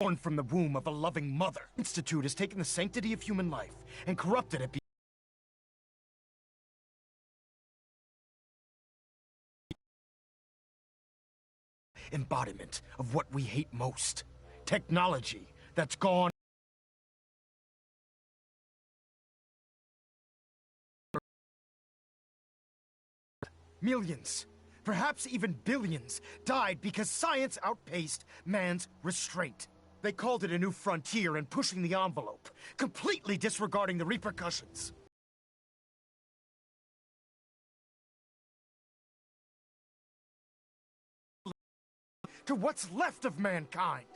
Born from the womb of a loving mother. Institute has taken the sanctity of human life and corrupted it. Embodiment of what we hate most. Technology that's gone. Millions, perhaps even billions, died because science outpaced man's restraint. They called it a new frontier and pushing the envelope, completely disregarding the repercussions. To what's left of mankind.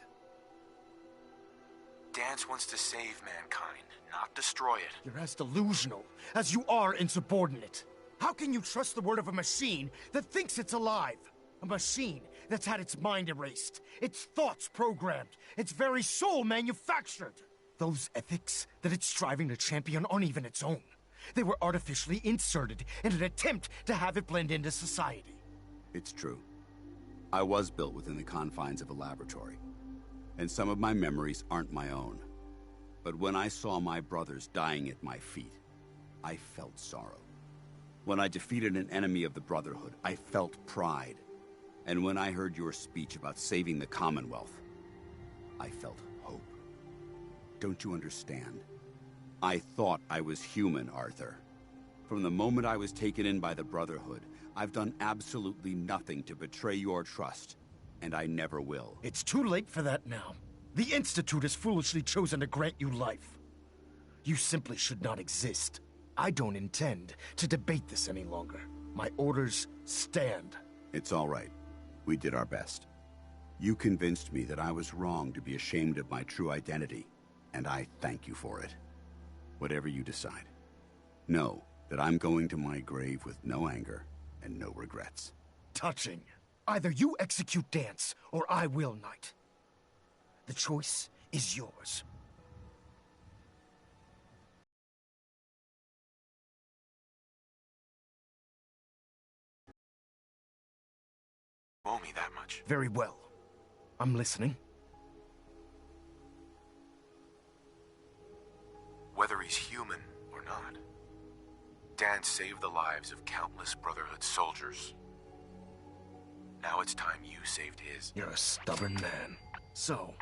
Dance wants to save mankind, not destroy it. You're as delusional as you are insubordinate. How can you trust the word of a machine that thinks it's alive? A machine that's had its mind erased, its thoughts programmed, its very soul manufactured. Those ethics that it's striving to champion aren't even its own. They were artificially inserted in an attempt to have it blend into society. It's true. I was built within the confines of a laboratory, and some of my memories aren't my own. But when I saw my brothers dying at my feet, I felt sorrow. When I defeated an enemy of the Brotherhood, I felt pride. And when I heard your speech about saving the Commonwealth, I felt hope. Don't you understand? I thought I was human, Arthur. From the moment I was taken in by the Brotherhood, I've done absolutely nothing to betray your trust, and I never will. It's too late for that now. The Institute has foolishly chosen to grant you life. You simply should not exist. I don't intend to debate this any longer. My orders stand. It's all right. We did our best. You convinced me that I was wrong to be ashamed of my true identity, and I thank you for it. Whatever you decide, know that I'm going to my grave with no anger and no regrets. Touching. Either you execute Dance, or I will, Knight. The choice is yours. Owe me that much. Very well. I'm listening. Whether he's human or not, Dance saved the lives of countless Brotherhood soldiers. Now it's time you saved his. You're a stubborn man. So,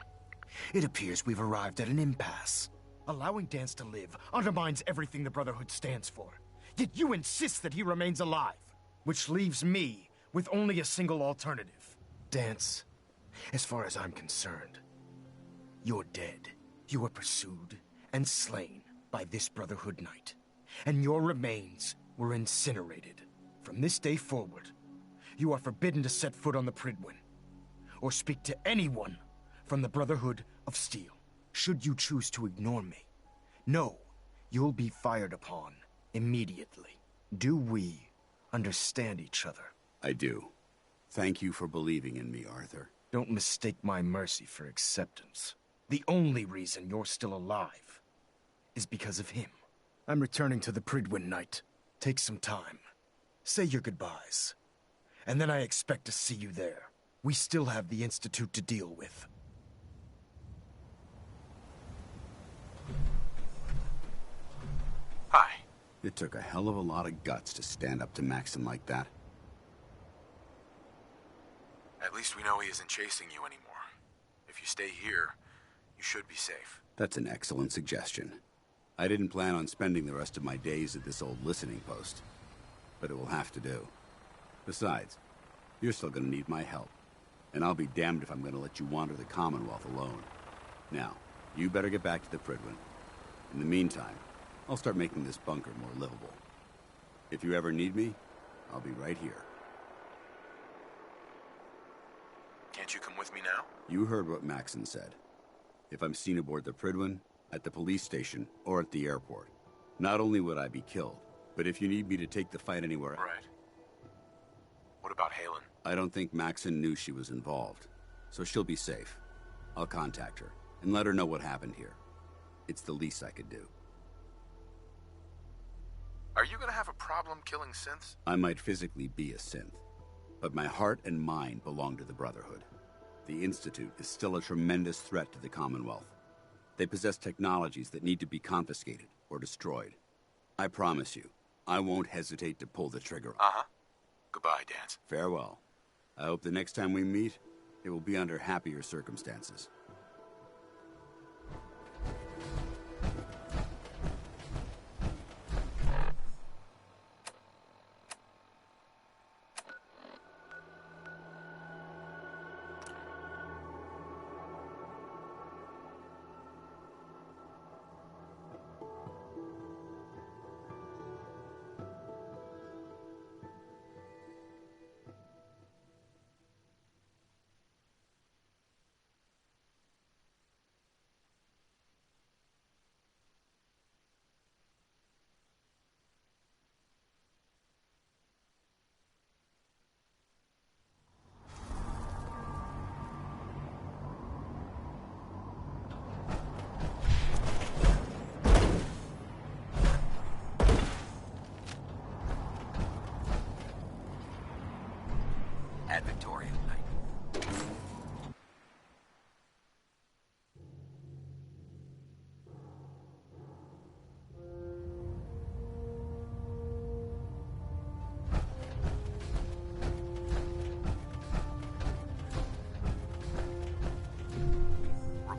it appears we've arrived at an impasse. Allowing Dance to live undermines everything the Brotherhood stands for. Yet you insist that he remains alive, which leaves me with only a single alternative. Dance, as far as I'm concerned, you're dead. You were pursued and slain by this Brotherhood Knight, and your remains were incinerated. From this day forward, you are forbidden to set foot on the Pridwin, or speak to anyone from the Brotherhood of Steel. Should you choose to ignore me, know you'll be fired upon immediately. Do we understand each other? I do. Thank you for believing in me, Arthur. Don't mistake my mercy for acceptance. The only reason you're still alive is because of him. I'm returning to the Pridwin, Knight. Take some time. Say your goodbyes. And then I expect to see you there. We still have the Institute to deal with. Hi. It took a hell of a lot of guts to stand up to Maxon like that. At least we know he isn't chasing you anymore. If you stay here, you should be safe. That's an excellent suggestion. I didn't plan on spending the rest of my days at this old listening post, but it will have to do. Besides, you're still gonna need my help, and I'll be damned if I'm gonna let you wander the Commonwealth alone. Now, you better get back to the Pridwin. In the meantime, I'll start making this bunker more livable. If you ever need me, I'll be right here. Can't you come with me now? You heard what Maxon said. If I'm seen aboard the Pridwin, at the police station, or at the airport, not only would I be killed, but if you need me to take the fight anywhere... Right. What about Halen? I don't think Maxon knew she was involved, so she'll be safe. I'll contact her, and let her know what happened here. It's the least I could do. Are you gonna have a problem killing synths? I might physically be a synth, but my heart and mind belong to the Brotherhood. The Institute is still a tremendous threat to the Commonwealth. They possess technologies that need to be confiscated or destroyed. I promise you, I won't hesitate to pull the trigger. Uh-huh. Goodbye, Dance. Farewell. I hope the next time we meet, it will be under happier circumstances.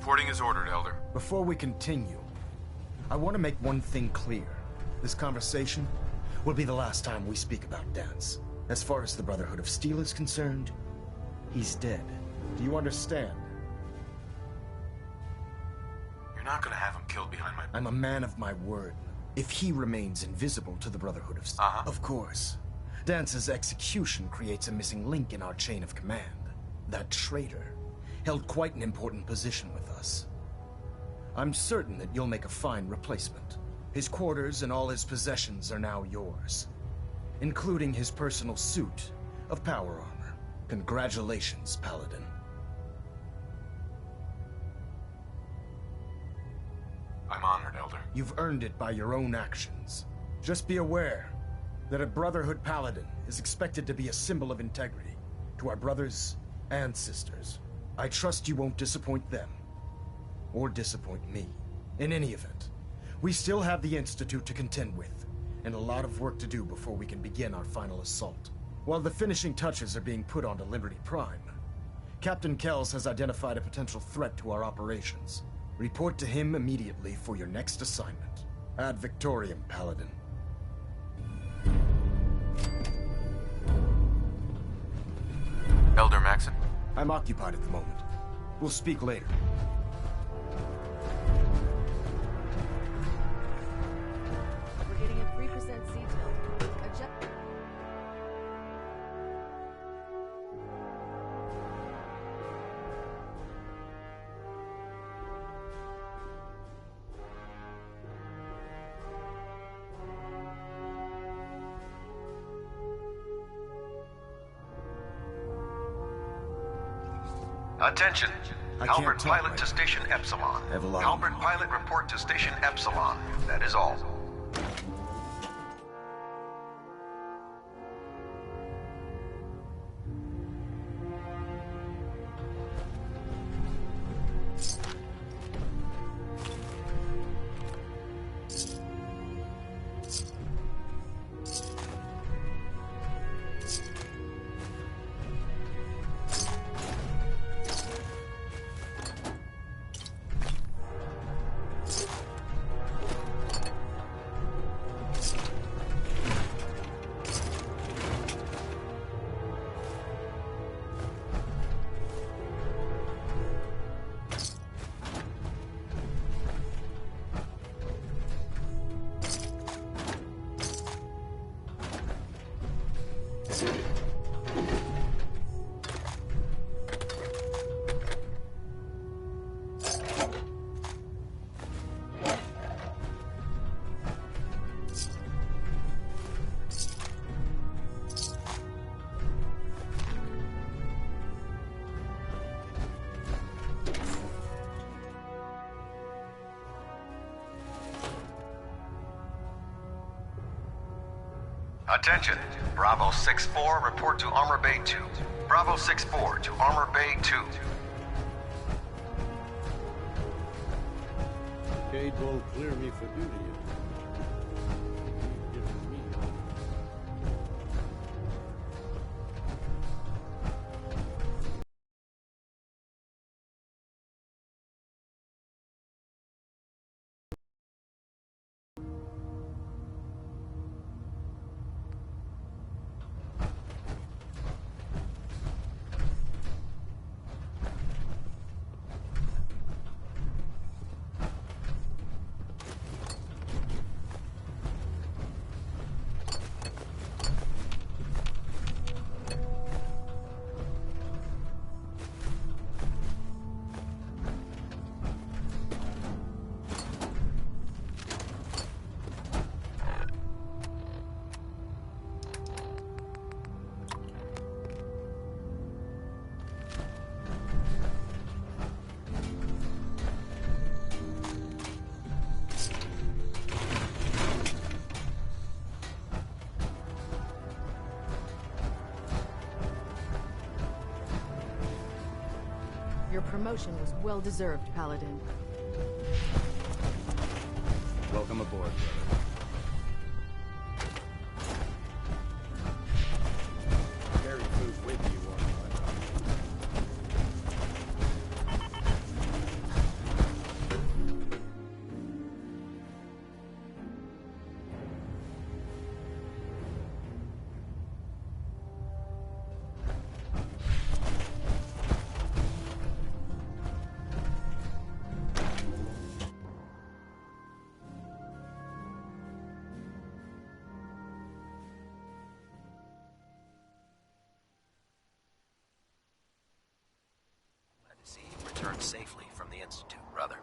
Reporting is ordered, Elder. Before we continue, I want to make one thing clear. This conversation will be the last time we speak about Dance. As far as the Brotherhood of Steel is concerned, he's dead. Do you understand? You're not gonna have him killed behind my... I'm a man of my word. If he remains invisible to the Brotherhood of Steel... Of course. Dance's execution creates a missing link in our chain of command. That traitor held quite an important position with us. I'm certain that you'll make a fine replacement. His quarters and all his possessions are now yours, including his personal suit of power armor. Congratulations, Paladin. I'm honored, Elder. You've earned it by your own actions. Just be aware that a Brotherhood Paladin is expected to be a symbol of integrity to our brothers and sisters. I trust you won't disappoint them, or disappoint me. In any event, we still have the Institute to contend with, and a lot of work to do before we can begin our final assault. While the finishing touches are being put onto Liberty Prime, Captain Kells has identified a potential threat to our operations. Report to him immediately for your next assignment. Ad Victoriam, Paladin. Elder Maxon? I'm occupied at the moment. We'll speak later. We're getting a 3% C-tilt. Adjust. Attention. I can't Halberd talk pilot right to now. Station Epsilon. I have a lot on Halberd my pilot report to Station Epsilon. That is all. Attention. Bravo 6-4, report to Armor Bay 2. Bravo 6-4 to Armor Bay 2. Cade won't clear me for duty yet. Giving me Your promotion was well-deserved, Paladin. Welcome aboard, brother. Carry food with you on See you return safely from the Institute, brother.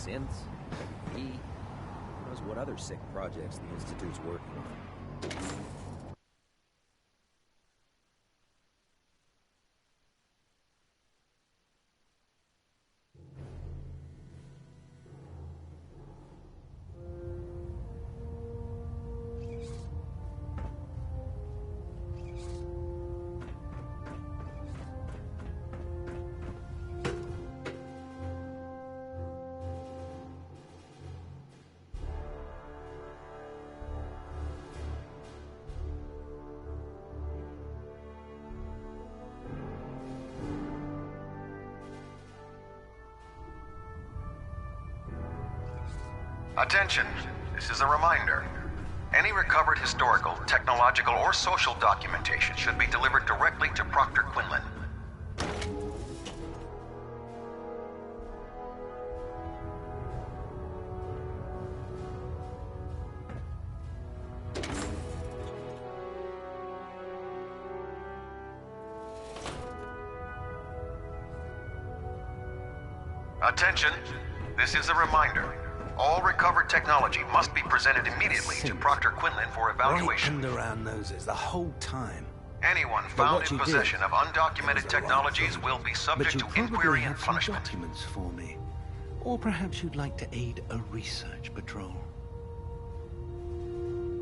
Synths? E? Who knows what other sick projects the Institute's working on? Attention, this is a reminder. Any recovered historical, technological, or social documentation should be delivered directly to Proctor Quinlan. Attention, this is a reminder. All recovered technology must be presented immediately to Proctor Quinlan for evaluation. Right under our noses the whole time. Anyone found in possession of undocumented technologies will be subject to inquiry and punishment. Documents for me. Or perhaps you'd like to aid a research patrol.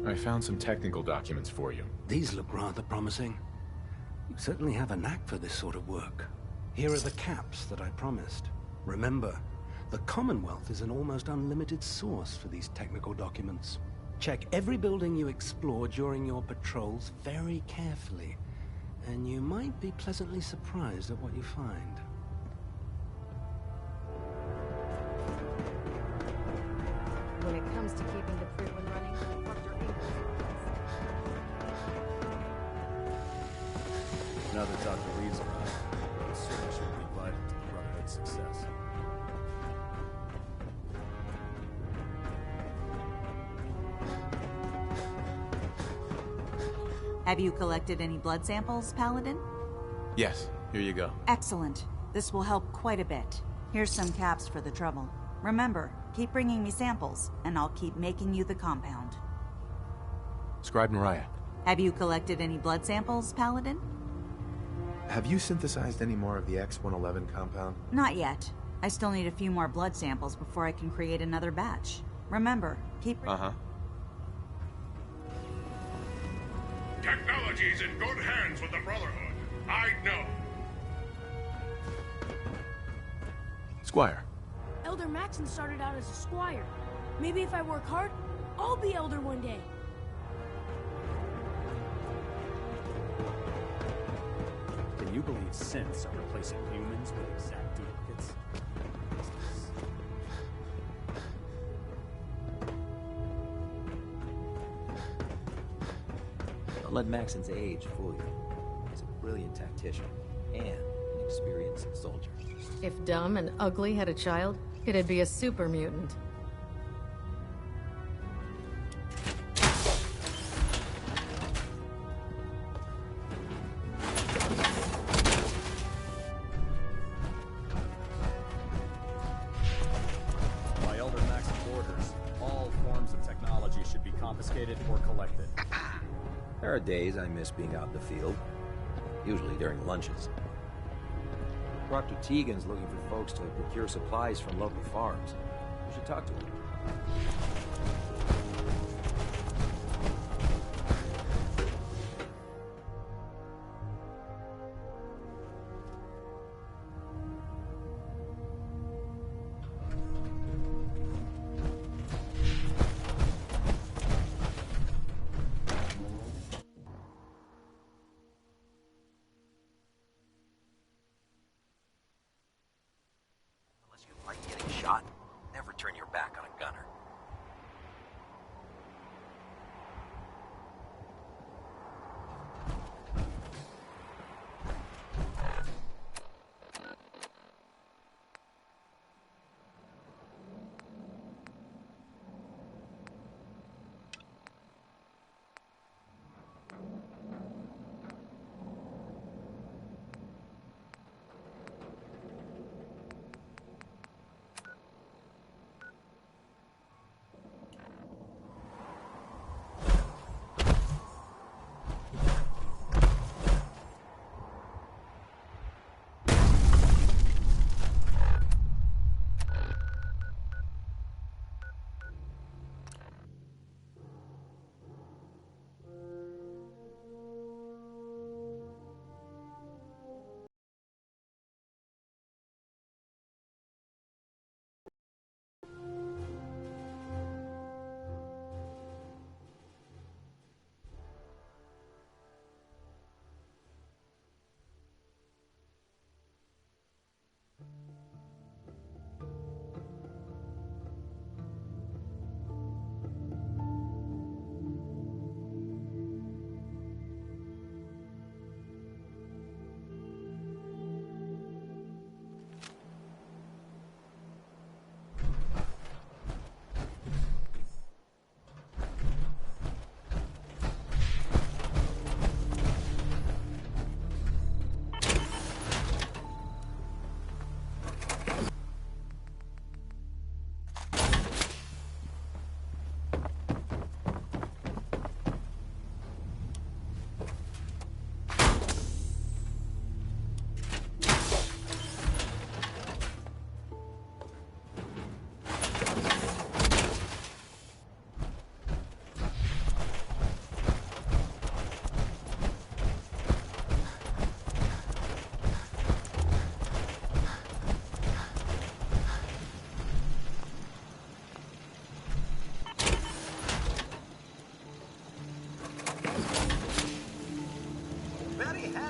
I found some technical documents for you. These look rather promising. You certainly have a knack for this sort of work. Here are the caps that I promised. Remember, the Commonwealth is an almost unlimited source for these technical documents. Check every building you explore during your patrols very carefully, and you might be pleasantly surprised at what you find. When it comes to keeping the Prewin running, Dr. Now that Dr. Lee's around, it certainly should be vital to the Brotherhood's success. Have you collected any blood samples, Paladin? Yes, here you go. Excellent. This will help quite a bit. Here's some caps for the trouble. Remember, keep bringing me samples, and I'll keep making you the compound. Scribe Naraya. Have you collected any blood samples, Paladin? Have you synthesized any more of the X-111 compound? Not yet. I still need a few more blood samples before I can create another batch. Remember, keep... Uh-huh. Technology's in good hands with the Brotherhood. I know. Squire. Elder Maxon started out as a squire. Maybe if I work hard, I'll be Elder one day. Can you believe synths are replacing humans with exact duplicates? Don't let Maxon's age fool you. He's a brilliant tactician and an experienced soldier. If dumb and ugly had a child, it'd be a super mutant. By Elder Maxon's orders, all forms of technology should be confiscated or collected. There are days I miss being out in the field, usually during lunches. Proctor Tegan's looking for folks to procure supplies from local farms. You should talk to him. Like getting shot, never turn your back on a gunner.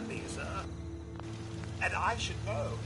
understand me, sir. And I should know.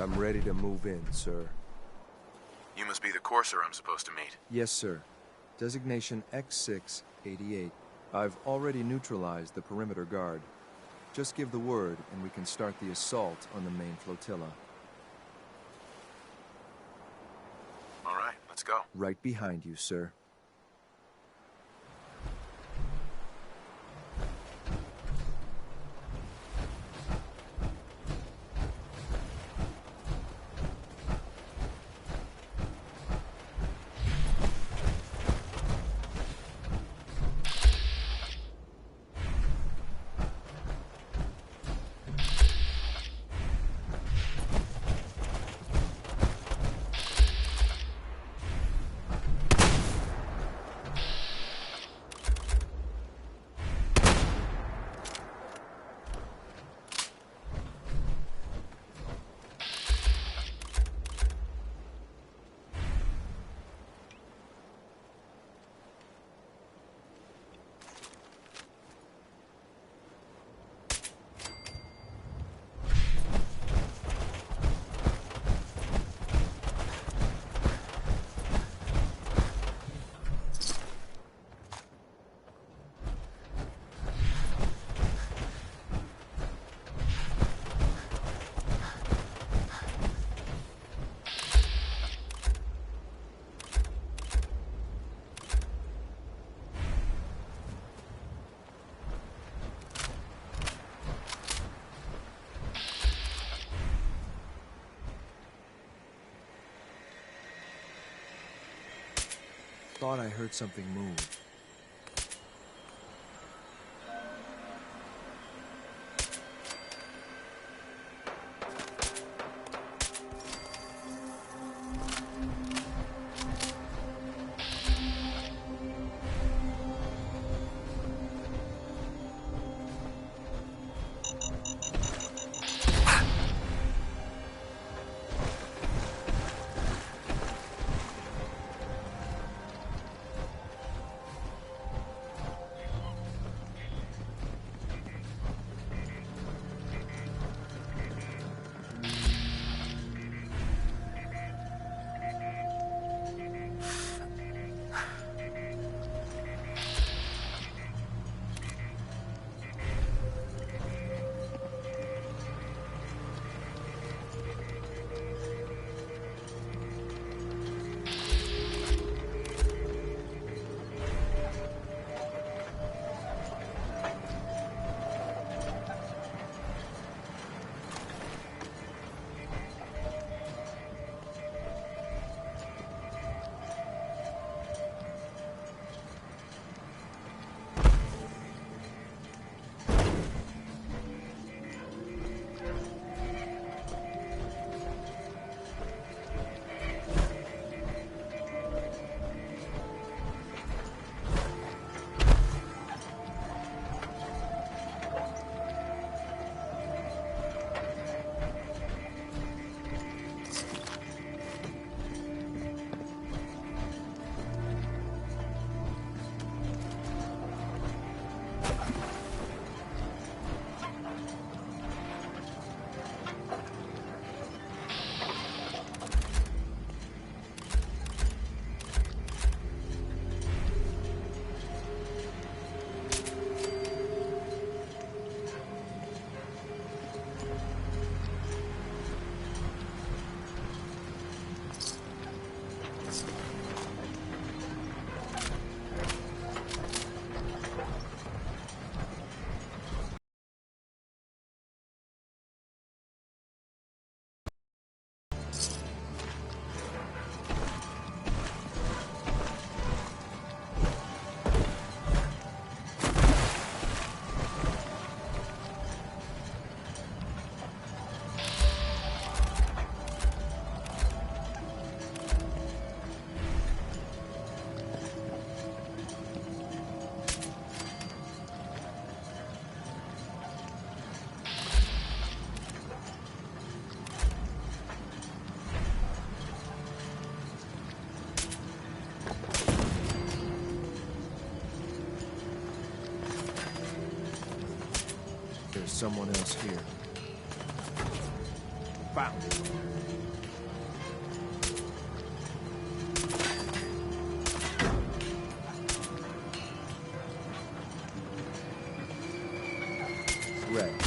I'm ready to move in, sir. You must be the courser I'm supposed to meet. Yes, sir. Designation X688. I've already neutralized the perimeter guard. Just give the word, and we can start the assault on the main flotilla. All right, let's go. Right behind you, sir. thought I heard something move. There's someone else here. Found. Red.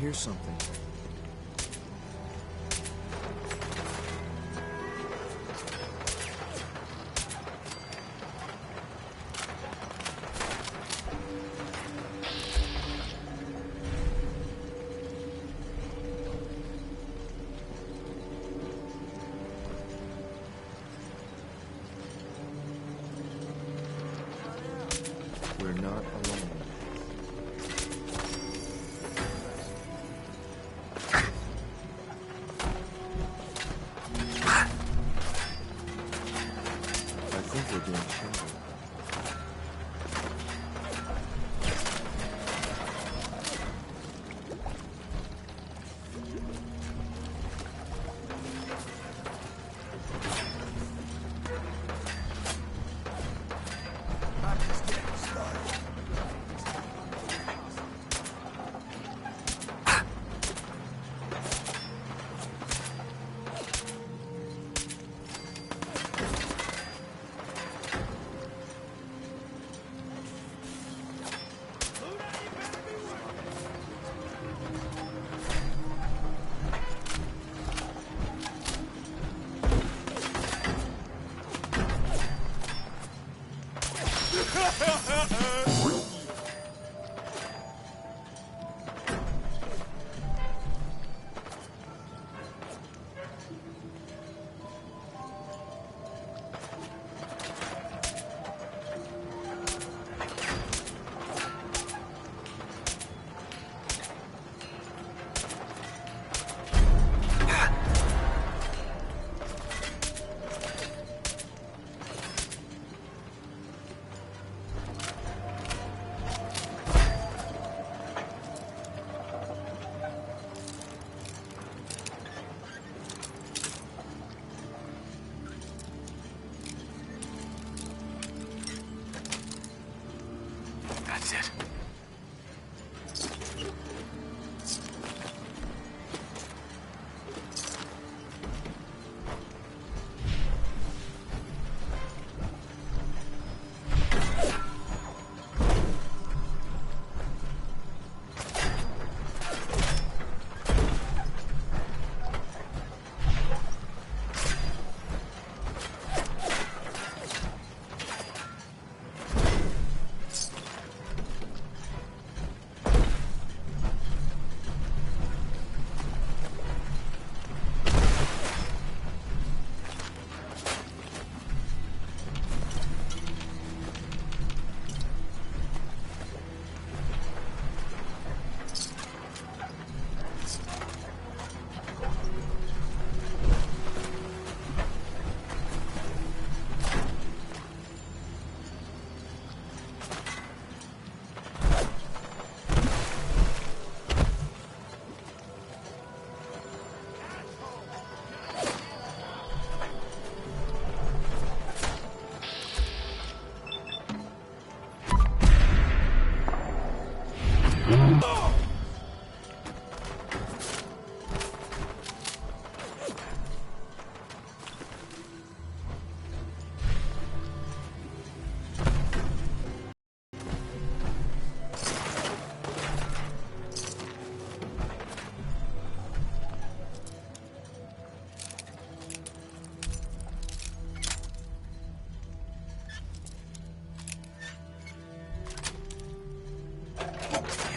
hear something. We're not alone. I think we're being shadowed. That's it.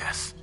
Yes.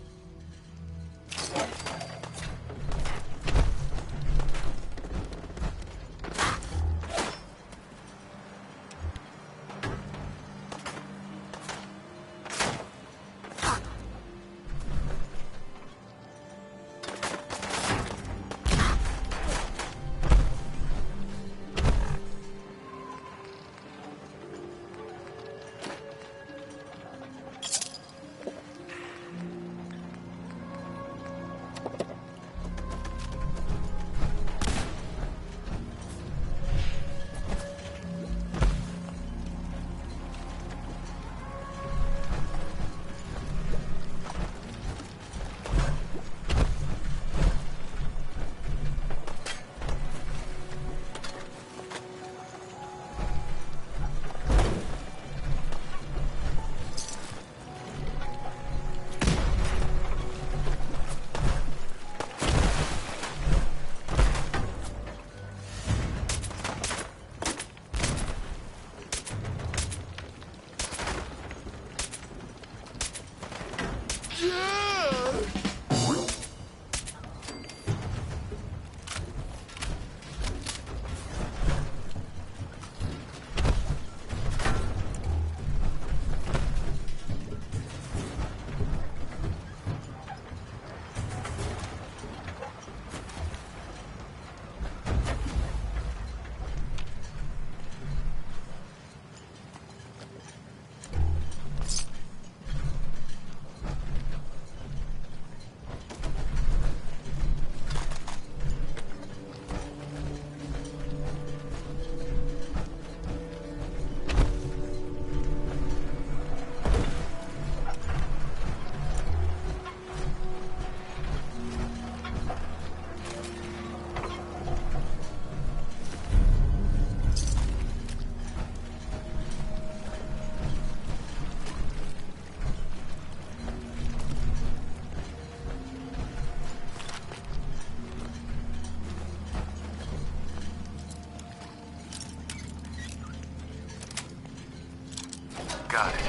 got it.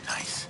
Nice.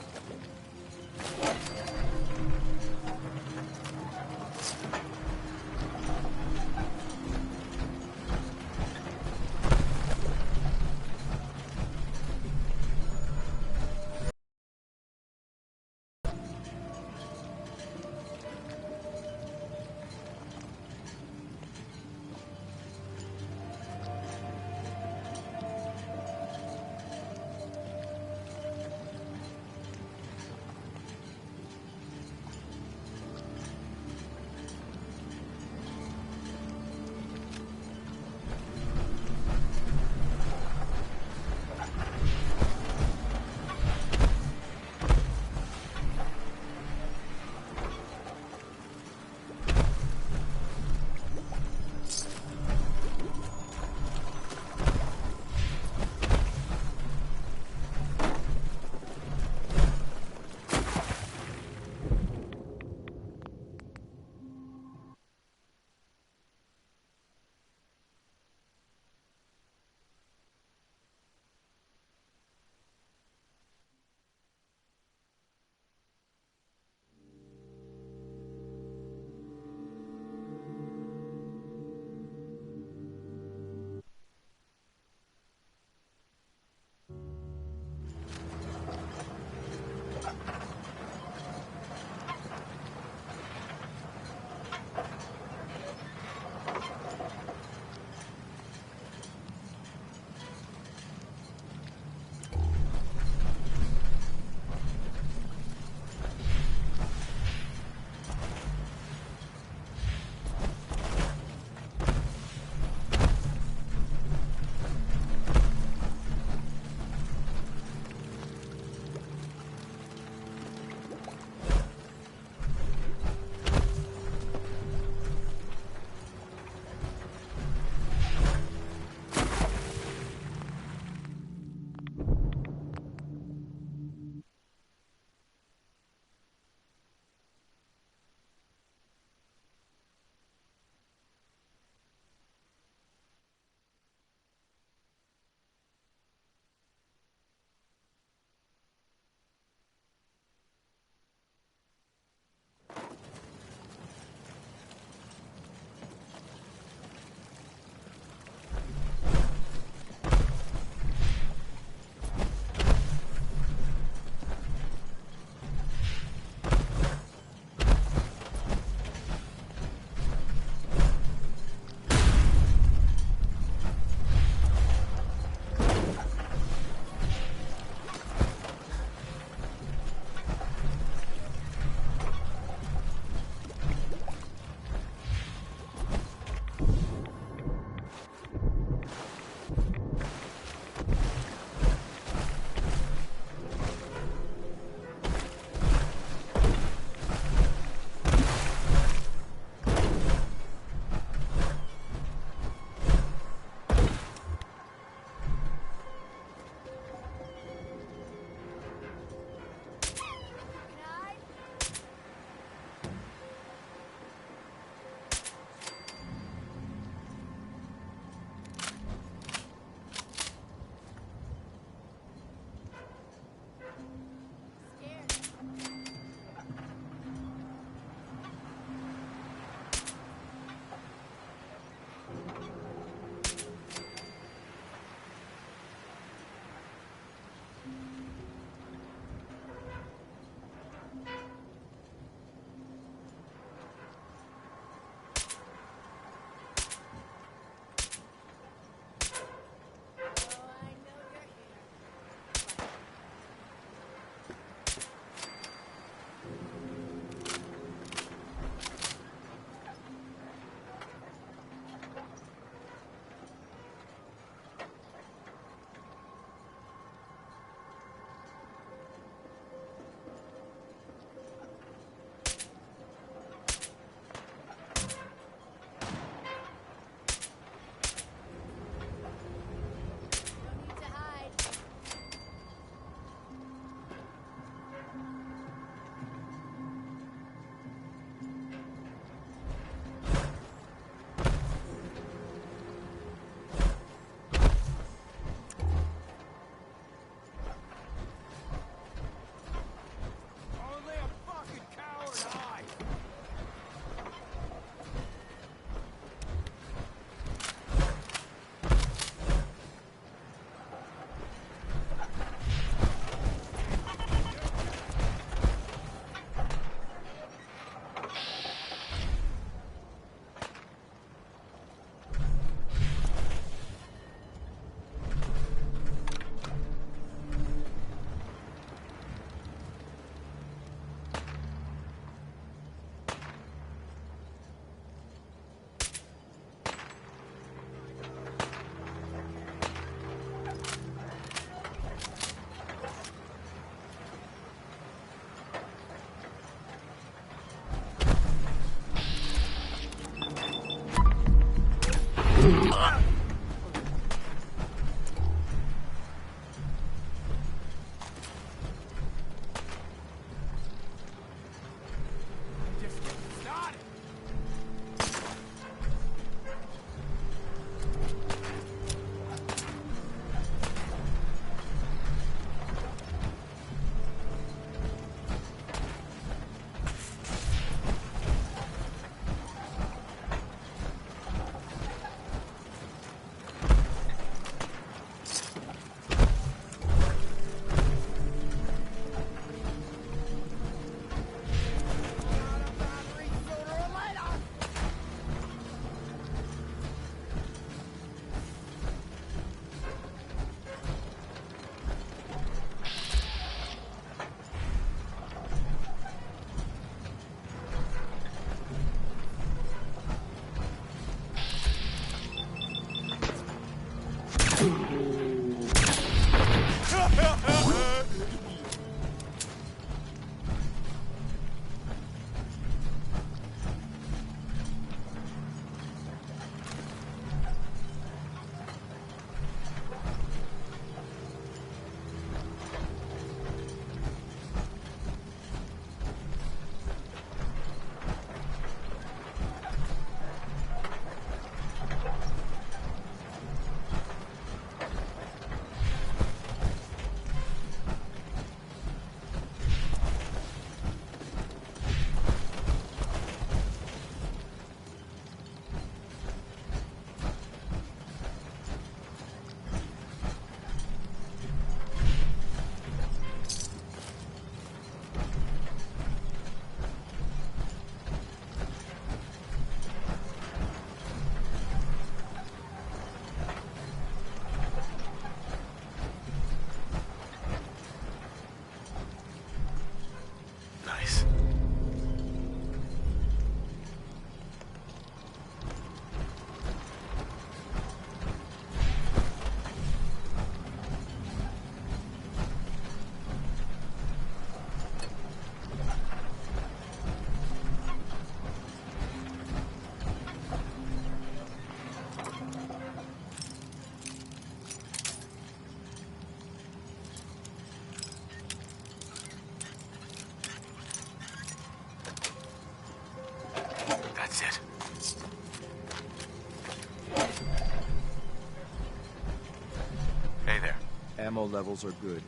Ammo levels are good.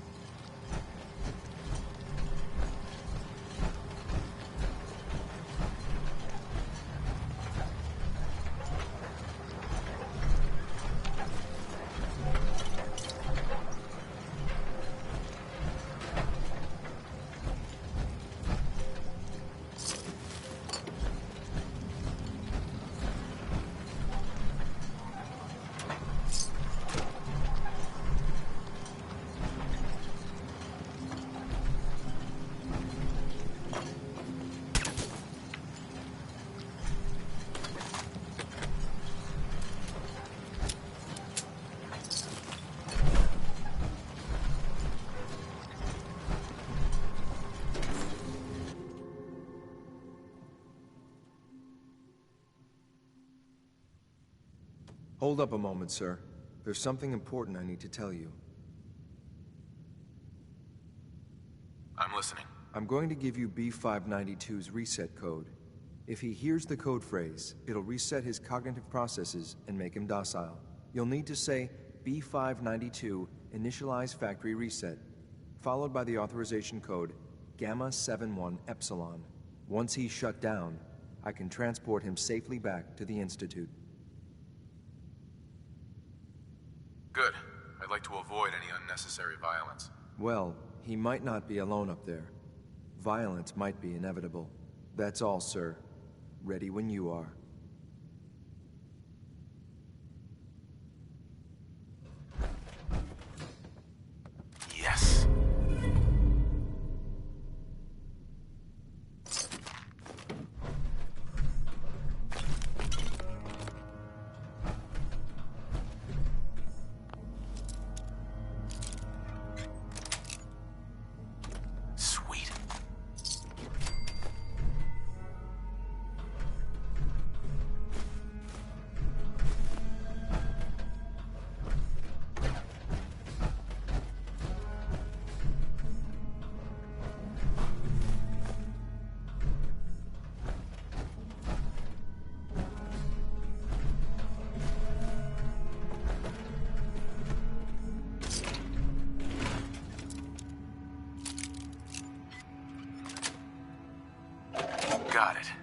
Hold up a moment, sir. There's something important I need to tell you. I'm listening. I'm going to give you B592's reset code. If he hears the code phrase, it'll reset his cognitive processes and make him docile. You'll need to say B592 initialize factory reset, followed by the authorization code Gamma 71 Epsilon. Once he's shut down, I can transport him safely back to the Institute. Good. I'd like to avoid any unnecessary violence. Well, he might not be alone up there. Violence might be inevitable. That's all, sir. Ready when you are. Yes. Got it.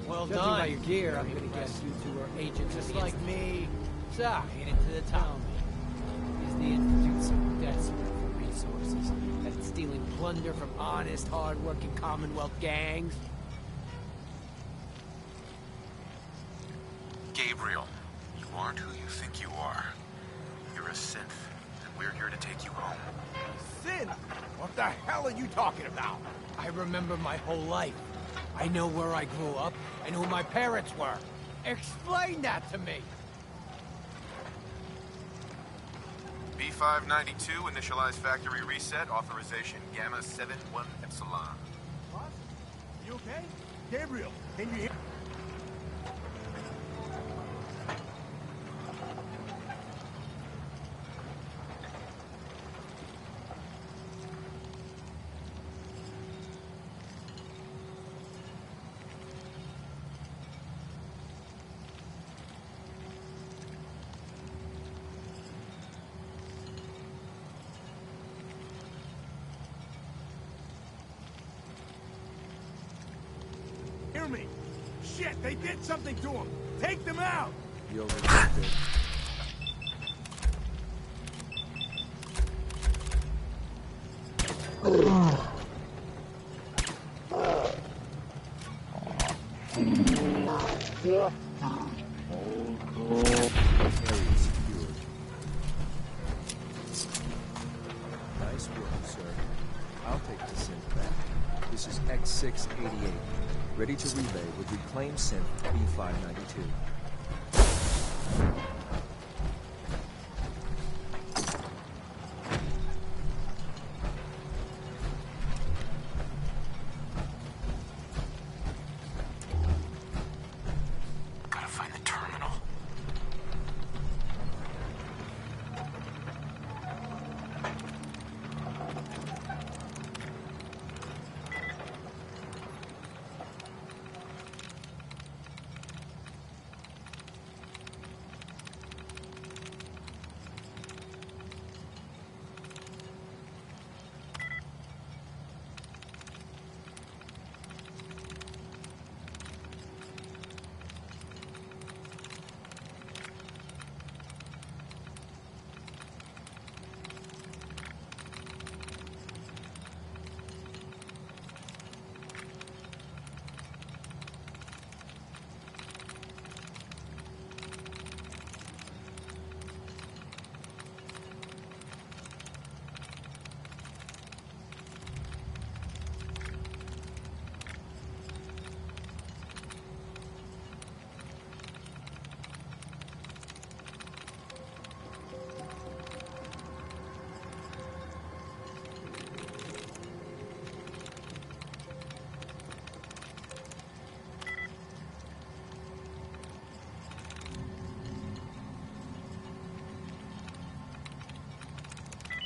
Well done. By your gear, I'm gonna guess you two are agents just like me. So, headed to the town. Is the Institute so desperate for resources that it's stealing plunder from honest, hard-working Commonwealth gangs? Gabriel, you aren't who you think you are. You're a synth, and we're here to take you home. Sin? What the hell are you talking about? I remember my whole life. I know where I grew up and who my parents were. Explain that to me. B592, initialize factory reset, authorization Gamma 71 Epsilon. What? You okay? Gabriel, can you hear? Hear me! Shit, they did something to him! Take them out! You overlooked it. Nice work, sir. I'll take the synth back. This is X688. Ready to relay with reclaimed synth B592. Gotta find the terminal.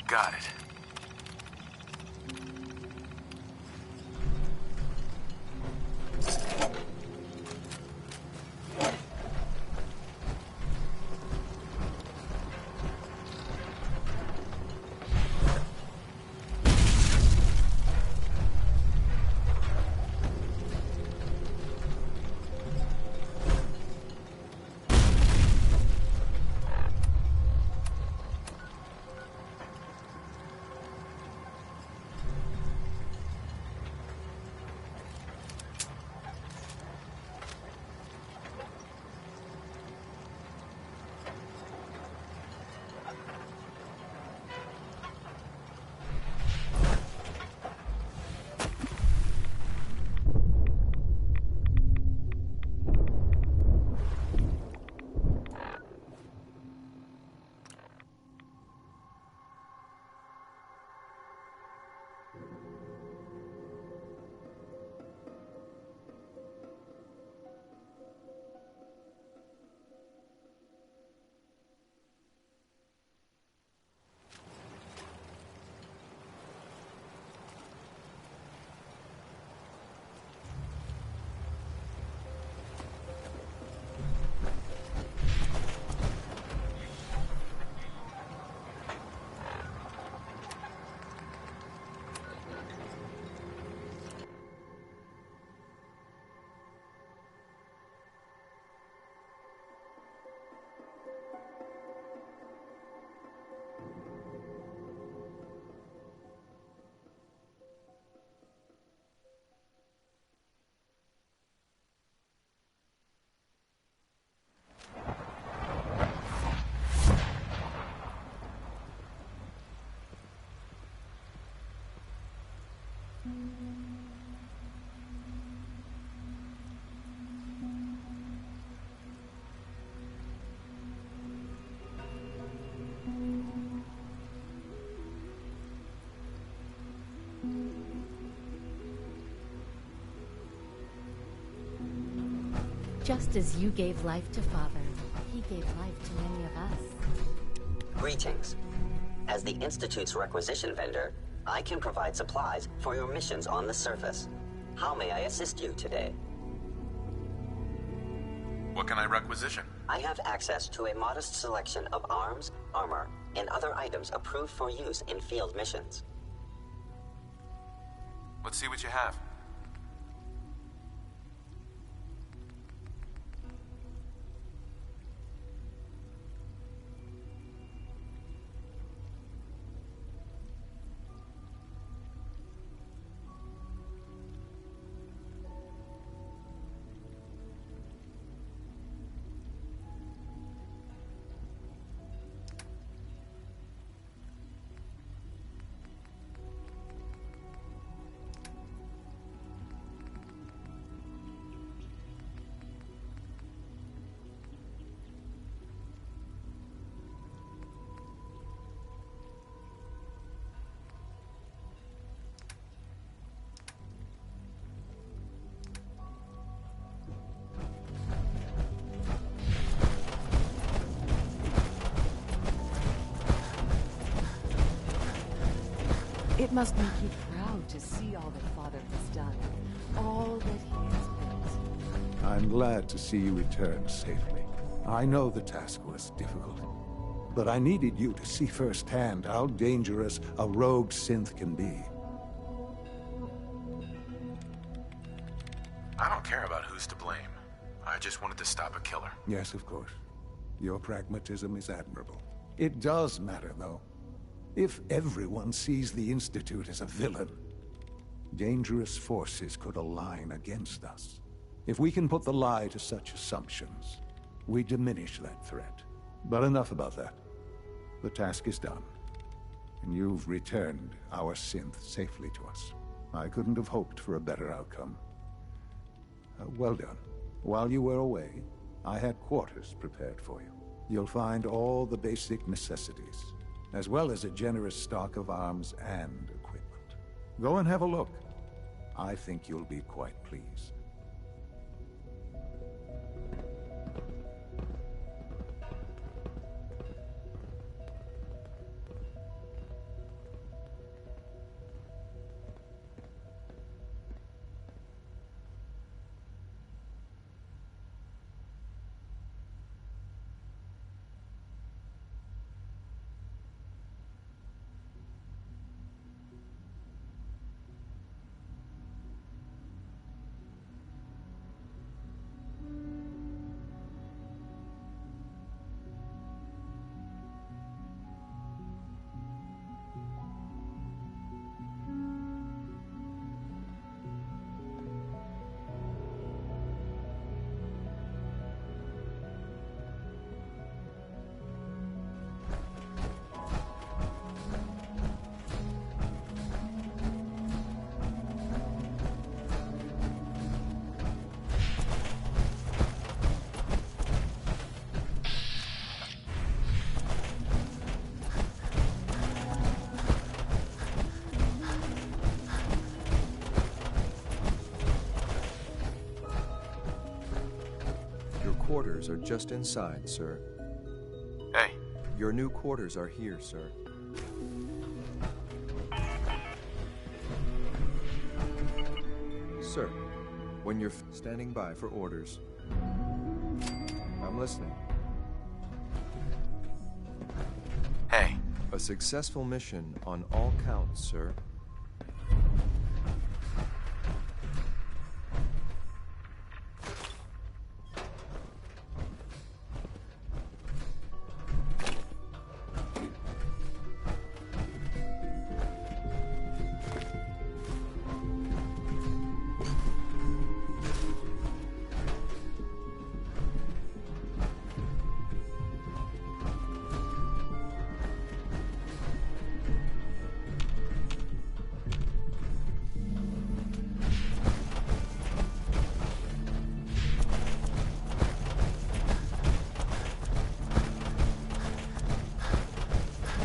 Got it. Just as you gave life to Father, he gave life to many of us. Greetings. As the Institute's requisition vendor, I can provide supplies for your missions on the surface. How may I assist you today? What can I requisition? I have access to a modest selection of arms, armor, and other items approved for use in field missions. Let's see what you have. It must make you proud to see all that Father has done, all that he has built. I'm glad to see you return safely. I know the task was difficult, but I needed you to see firsthand how dangerous a rogue synth can be. I don't care about who's to blame. I just wanted to stop a killer. Yes, of course. Your pragmatism is admirable. It does matter, though. If everyone sees the Institute as a villain, dangerous forces could align against us. If we can put the lie to such assumptions, we diminish that threat. But enough about that. The task is done, and you've returned our synth safely to us. I couldn't have hoped for a better outcome. Well done. While you were away, I had quarters prepared for you. You'll find all the basic necessities, as well as a generous stock of arms and equipment. Go and have a look. I think you'll be quite pleased. Quarters are just inside, sir. Hey. Your new quarters are here, sir. Sir, when you're standing by for orders. I'm listening. Hey. A successful mission on all counts, sir.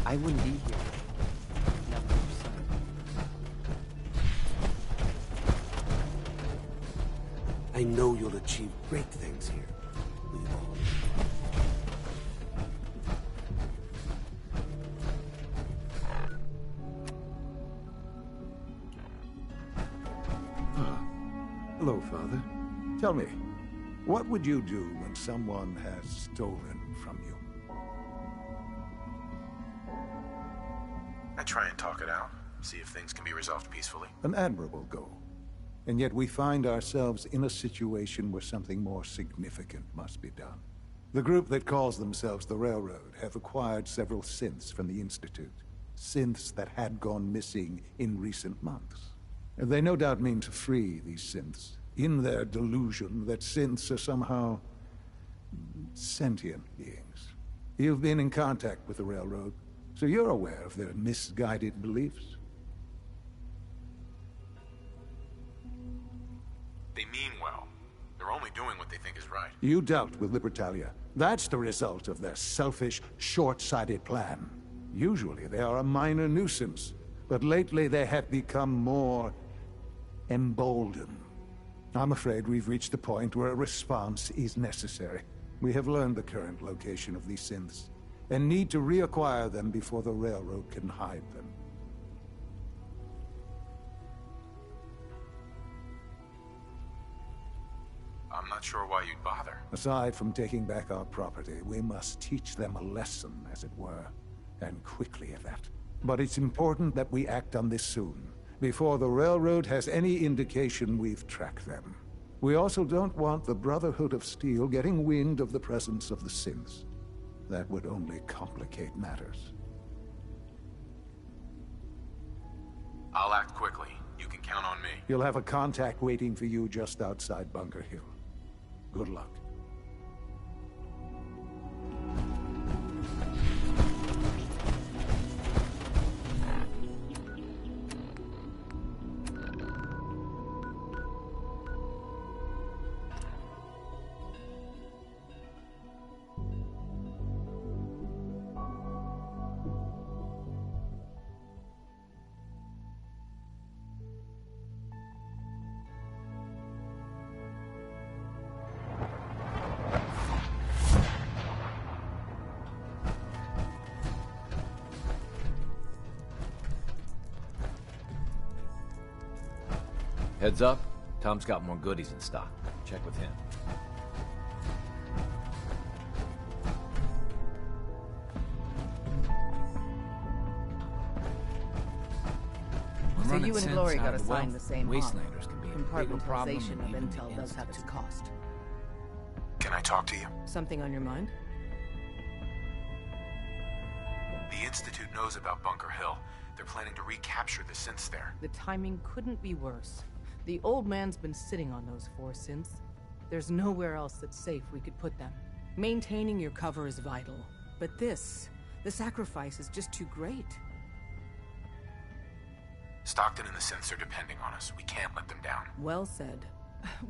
I wouldn't be here. I know you'll achieve great things here. We all. Hello, Father. Tell me, what would you do when someone has stolen from you? I try and talk it out, see if things can be resolved peacefully. An admirable goal. And yet we find ourselves in a situation where something more significant must be done. The group that calls themselves the Railroad have acquired several synths from the Institute. Synths that had gone missing in recent months. They no doubt mean to free these synths, in their delusion that synths are somehow sentient beings. You've been in contact with the Railroad, so you're aware of their misguided beliefs. They mean well. They're only doing what they think is right. You dealt with Libertalia. That's the result of their selfish, short-sighted plan. Usually they are a minor nuisance, but lately they have become more emboldened. I'm afraid we've reached the point where a response is necessary. We have learned the current location of these synths, and need to reacquire them before the Railroad can hide them. I'm not sure why you'd bother. Aside from taking back our property, we must teach them a lesson, as it were, and quickly at that. But it's important that we act on this soon, before the Railroad has any indication we've tracked them. We also don't want the Brotherhood of Steel getting wind of the presence of the synths. That would only complicate matters. I'll act quickly. You can count on me. You'll have a contact waiting for you just outside Bunker Hill. Good luck. Heads up, Tom's got more goodies in stock. Check with him. So you and Glory got assigned the same model. Wastelanders can be a bigger problem Compartmentalization than of even intel the does have its Institute. cost. Can I talk to you? Something on your mind? The Institute knows about Bunker Hill. They're planning to recapture the synths there. The timing couldn't be worse. The old man's been sitting on those 4 synths. There's nowhere else that's safe we could put them. Maintaining your cover is vital. But the sacrifice is just too great. Stockton and the synths are depending on us. We can't let them down. Well said.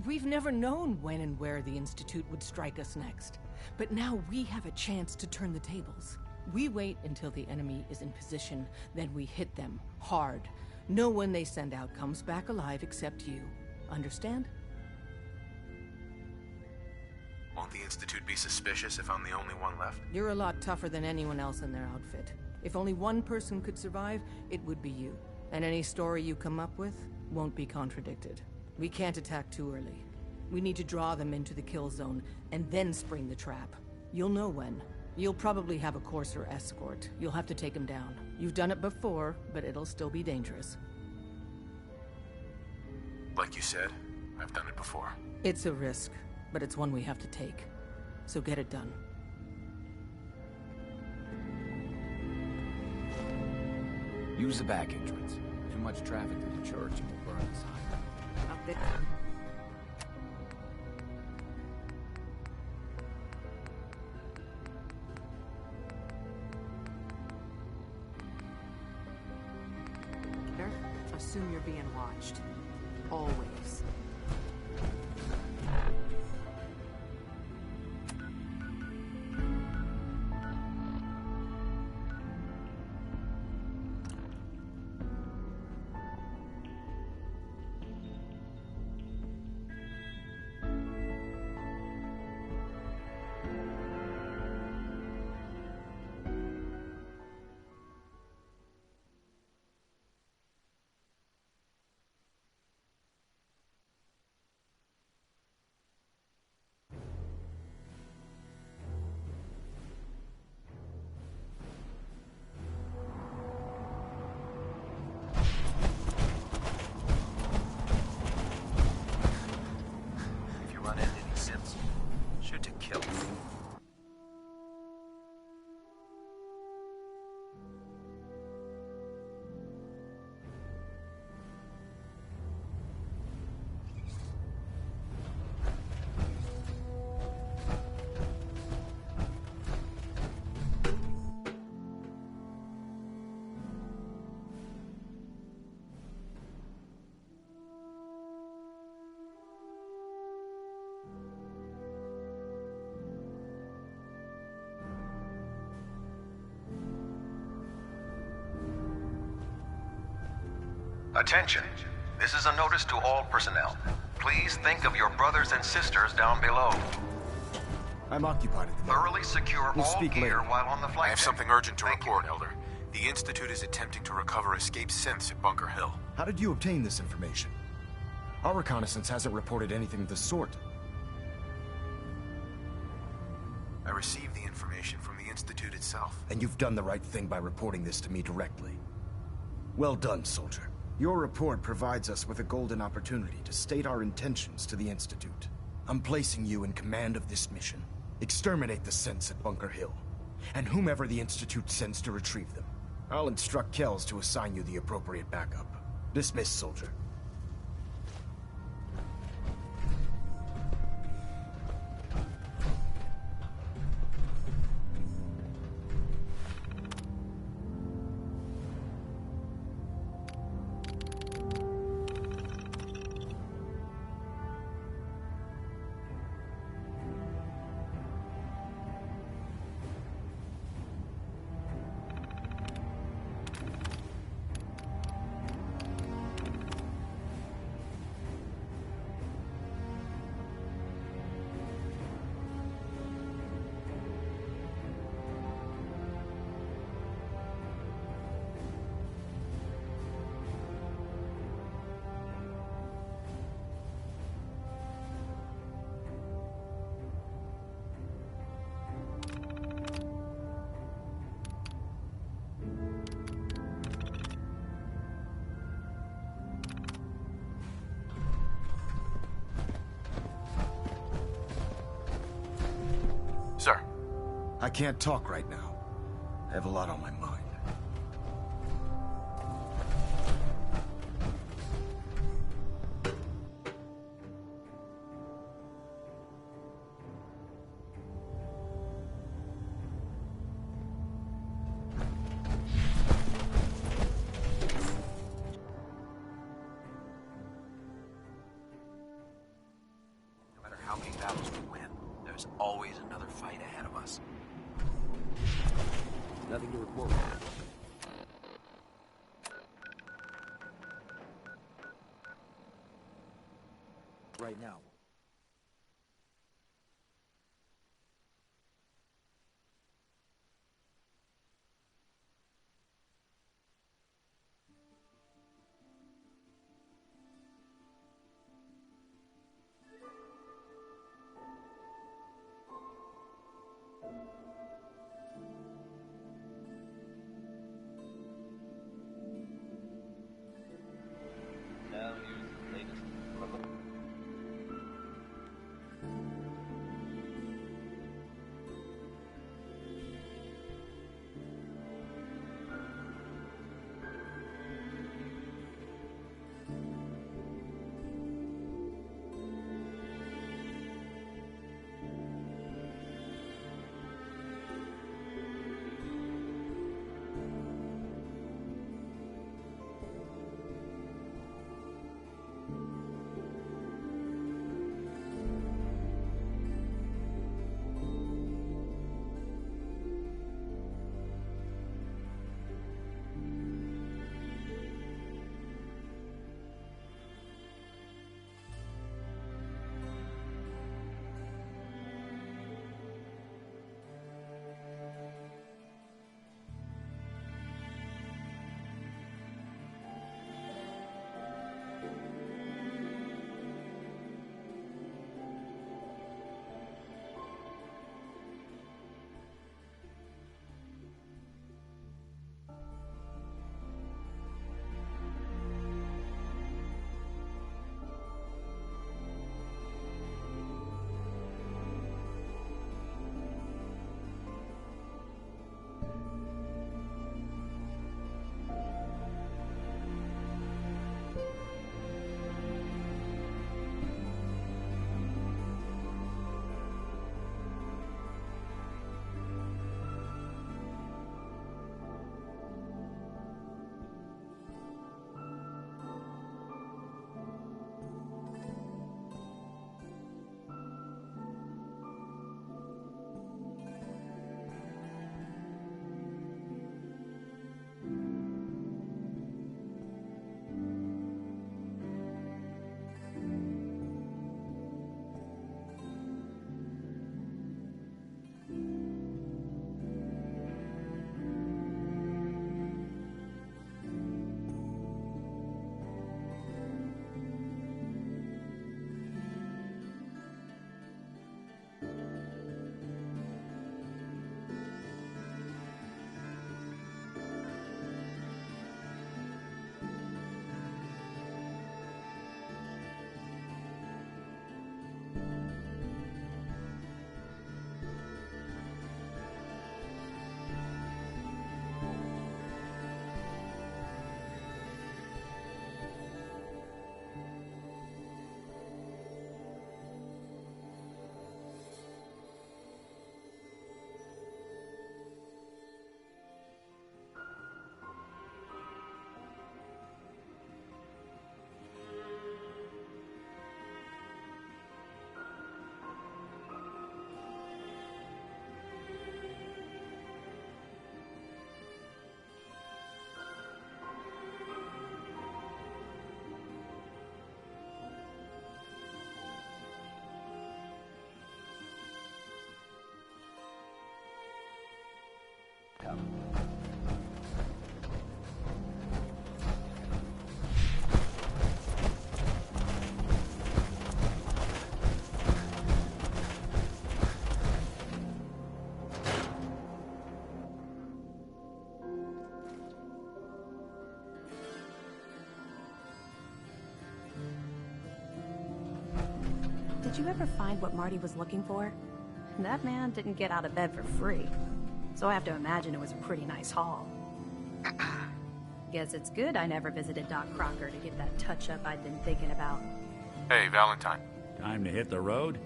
We've never known when and where the Institute would strike us next. But now we have a chance to turn the tables. We wait until the enemy is in position, then we hit them hard. No one they send out comes back alive except you. Understand? Won't the Institute be suspicious if I'm the only one left? You're a lot tougher than anyone else in their outfit. If only one person could survive, it would be you. And any story you come up with won't be contradicted. We can't attack too early. We need to draw them into the kill zone, and then spring the trap. You'll know when. You'll probably have a Courser escort. You'll have to take him down. You've done it before, but it'll still be dangerous. Like you said, I've done it before. It's a risk, but it's one we have to take. So get it done. Use the back entrance. Too much traffic through the church and we'll burn the sign. Up there. Assume you're being watched. Always. Attention. This is a notice to all personnel. Please think of your brothers and sisters down below. I'm occupied at the moment. Thoroughly secure We'll all speak gear later. while on the flight I have deck. something urgent to report, Elder. The Institute is attempting to recover escaped synths at Bunker Hill. How did you obtain this information? Our reconnaissance hasn't reported anything of the sort. I received the information from the Institute itself. And you've done the right thing by reporting this to me directly. Well done, soldier. Your report provides us with a golden opportunity to state our intentions to the Institute. I'm placing you in command of this mission. Exterminate the synths at Bunker Hill, and whomever the Institute sends to retrieve them. I'll instruct Kells to assign you the appropriate backup. Dismissed, soldier. Sir. I can't talk right now. I have a lot on my mind. No matter how many battles we win, there's always another fight ahead of us. Nothing to report. Right now. Now here's the latest from the come. Did you ever find what Marty was looking for? That man didn't get out of bed for free, so I have to imagine it was a pretty nice haul. Guess it's good I never visited Doc Crocker to get that touch-up I'd been thinking about. Hey, Valentine. Time to hit the road?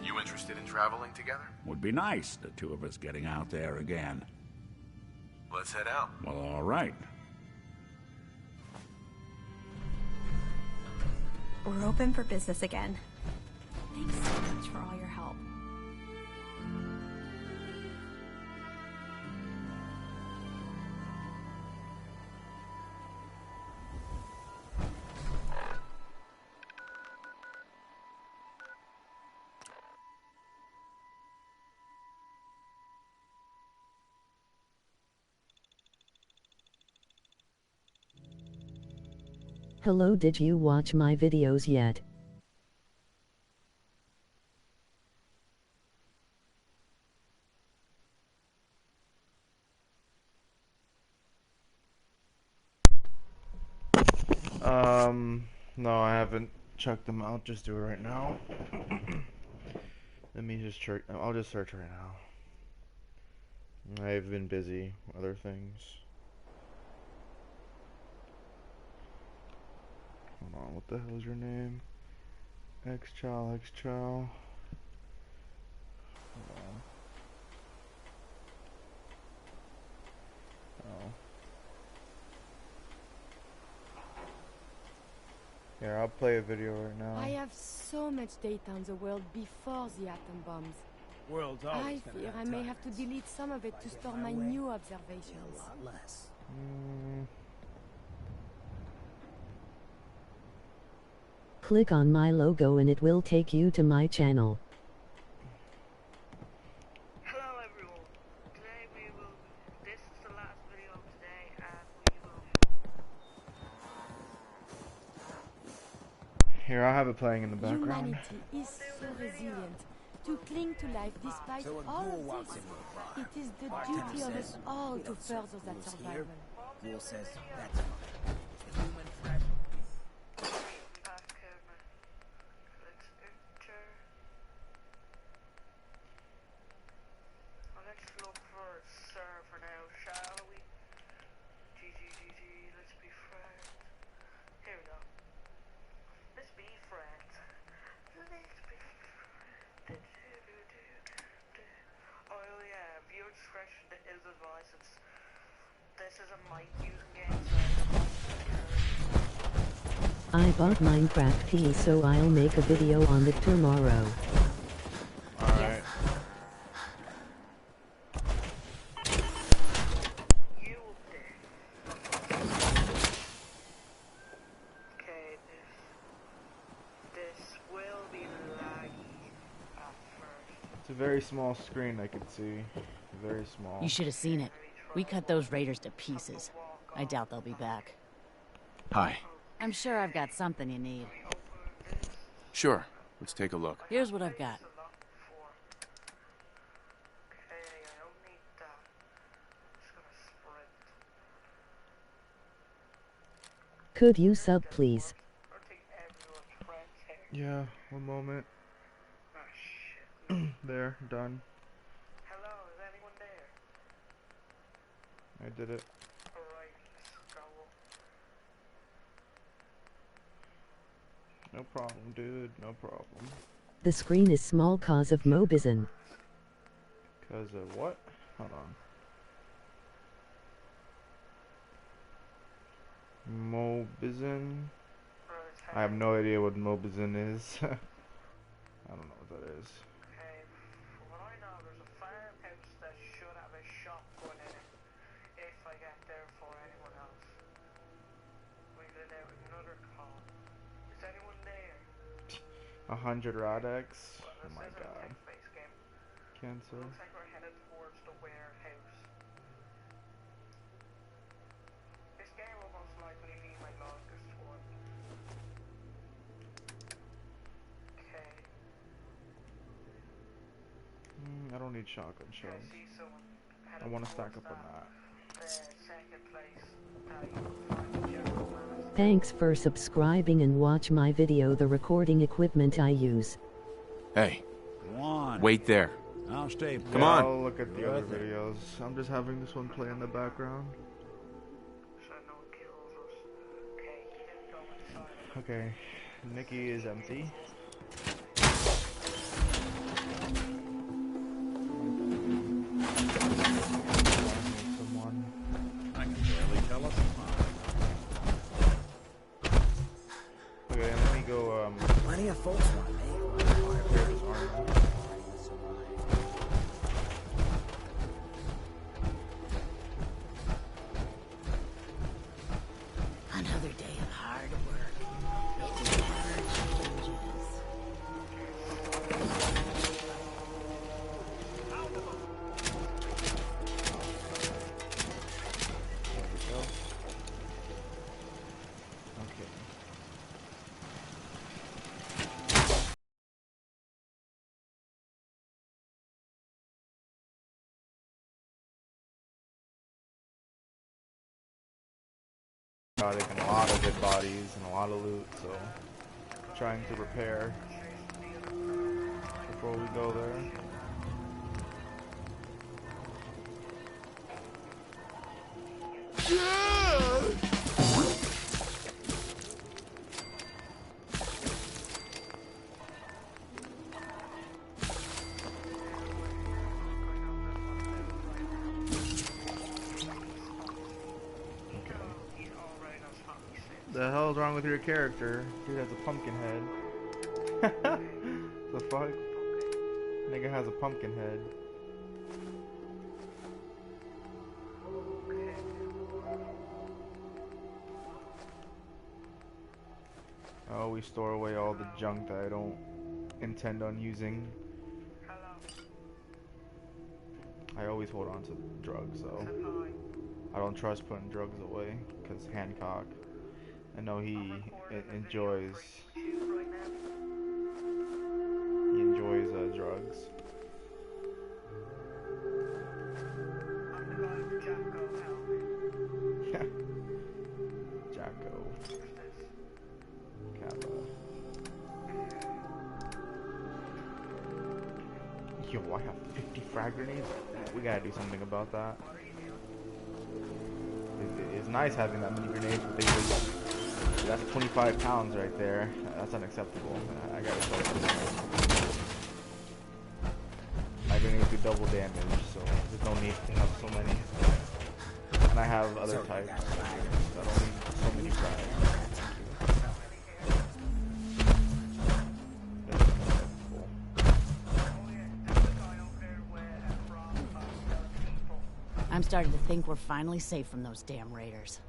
You interested in traveling together? Would be nice, the two of us getting out there again. Let's head out. Well, all right. We're open for business again. Thanks so much for all your help. Hello, did you watch my videos yet? No, I haven't checked them out. Just do it right now. Let me just check. I'll just search right now. I've been busy. Other things. Hold on. What the hell is your name? X-Chow. Hold on. Oh. Here, I'll play a video right now. I have so much data on the world before the atom bombs. World's I always fear I may have to delete some of it to store my new observations. A lot less. Click on my logo and it will take you to my channel. Hello everyone. Today this is the last video of today and Here, I'll have it playing in the background. Humanity is so resilient to cling to life despite all of this. It is the duty of us all to further that survival. Ghoul says that's fine. It's the human fresh. Let's look for a server now, shall we? GG, let's be friends. Here we go. Let's be friends. Let's be friends. Oh yeah, viewer discretion is advised. This is a mic using game, I bought Minecraft tea, so I'll make a video on it tomorrow. Alright. Okay, this will be laggy at first. It's a very small screen, I can see. Very small. You should have seen it. We cut those raiders to pieces. I doubt they'll be back. Hi. I'm sure I've got something you need. Sure. Let's take a look. Here's what I've got. Could you sub, please? Yeah, one moment. There, done. Hello, is anyone there? I did it. Alright, let's go. No problem, dude. No problem. The screen is small cause of Mobism. Cause of what? Hold on. Mobism? I have no idea what Mobism is. I don't know what that is. Okay, from what I know, there's a farmhouse that should have a shotgun in it. If I get there for anyone else. We did out another call. Is anyone there? 100 Rodex? Oh my god. Cancel. Looks like we're headed towards warehouse. This game will most likely be my longest one. Okay. I don't need shotgun shells. I want to stack up on that. The second place that you can find the general master. Thanks for subscribing and watch my video, the recording equipment I use. Hey. Go on. Wait there. I'll stay. Come on. I'll look at the other videos. I'm just having this one play in the background. So no one kills us. Okay, go inside. Okay, Nikki is empty. Someone. I can barely tell us apart. Okay, let me go. Plenty of folks want me. Repair his armor. Another day of hard work. It never changes. There we go. Okay. Taking a lot of dead bodies and a lot of loot, so trying to repair before we go there. The hell's wrong with your character? Dude has a pumpkin head. The fuck? Nigga has a pumpkin head. Oh, we store away all the junk that I don't intend on using. I always hold on to drugs, though. I don't trust putting drugs away, because Hancock, I know he enjoys drugs. Jacko. Kappa. Yo, I have 50 frag grenades? We gotta do something about that. It's nice having that many grenades, but they weigh, that's 25 pounds right there. That's unacceptable. I gotta start something. My grenades do double damage, so there's no need to have so many. And I have other types. I don't need so many frags. I'm starting to think we're finally safe from those damn raiders.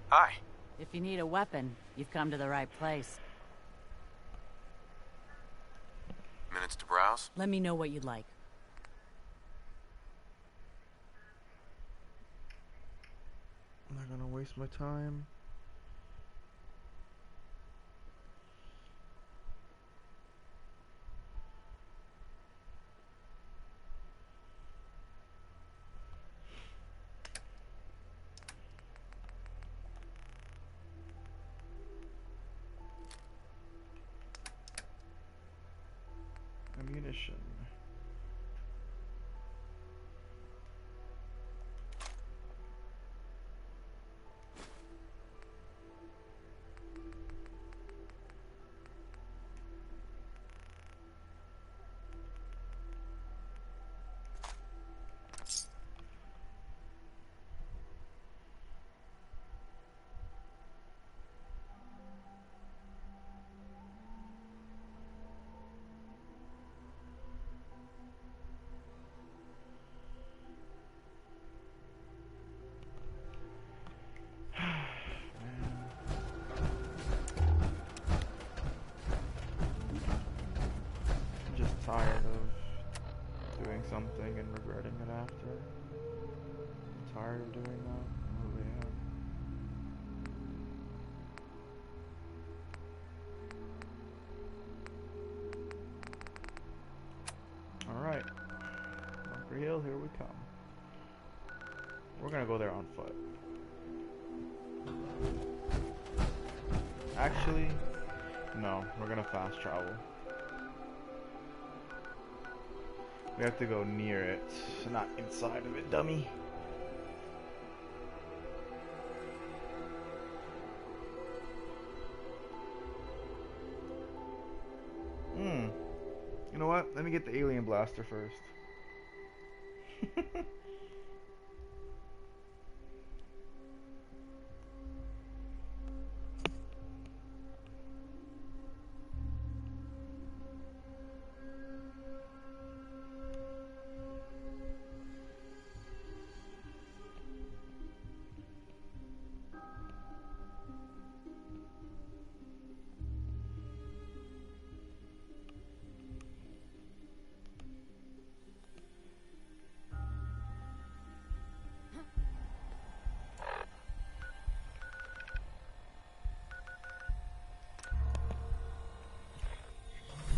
Hi. If you need a weapon, you've come to the right place. Minutes to browse? Let me know what you'd like. I'm not gonna waste my time. Ammunition. something and regretting it after. I'm tired of doing that. I really am. Alright. Bunker Hill, here we come. We're gonna go there on foot. Actually, no, we're gonna fast travel. We have to go near it, not inside of it, dummy. You know what? Let me get the alien blaster first.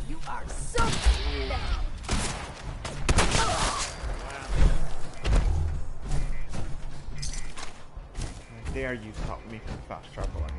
You are so Right there, you stopped me from fast traveling.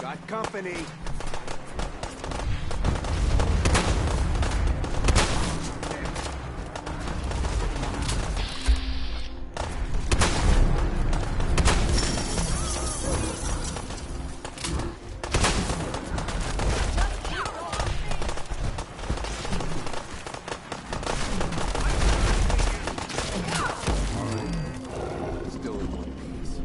Got company. Still in one piece.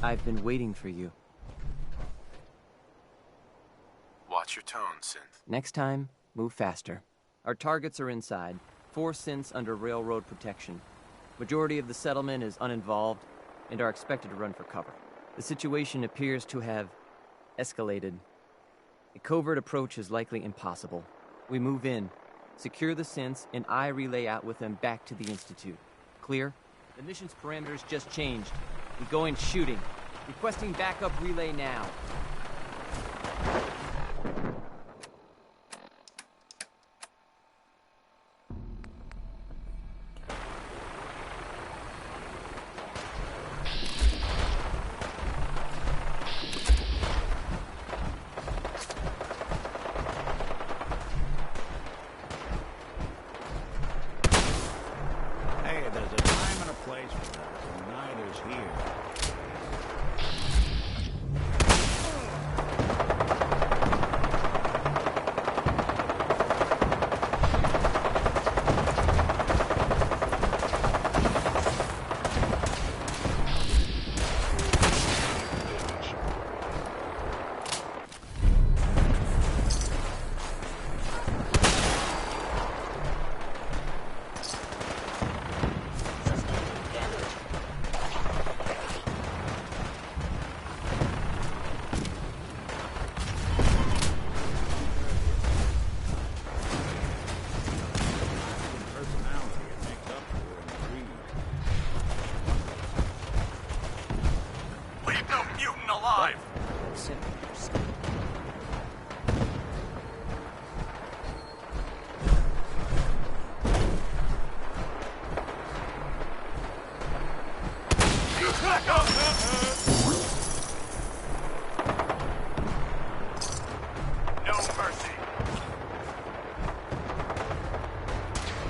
I've been waiting for you. Watch your tone, Synth. Next time, move faster. Our targets are inside. 4 synths under railroad protection. Majority of the settlement is uninvolved and are expected to run for cover. The situation appears to have escalated. A covert approach is likely impossible. We move in, secure the synths, and I relay out with them back to the Institute. Clear? The mission's parameters just changed. We go in shooting. Requesting backup relay now. Hey, there's a time and a place for that, and neither's here.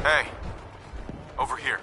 Hey, over here.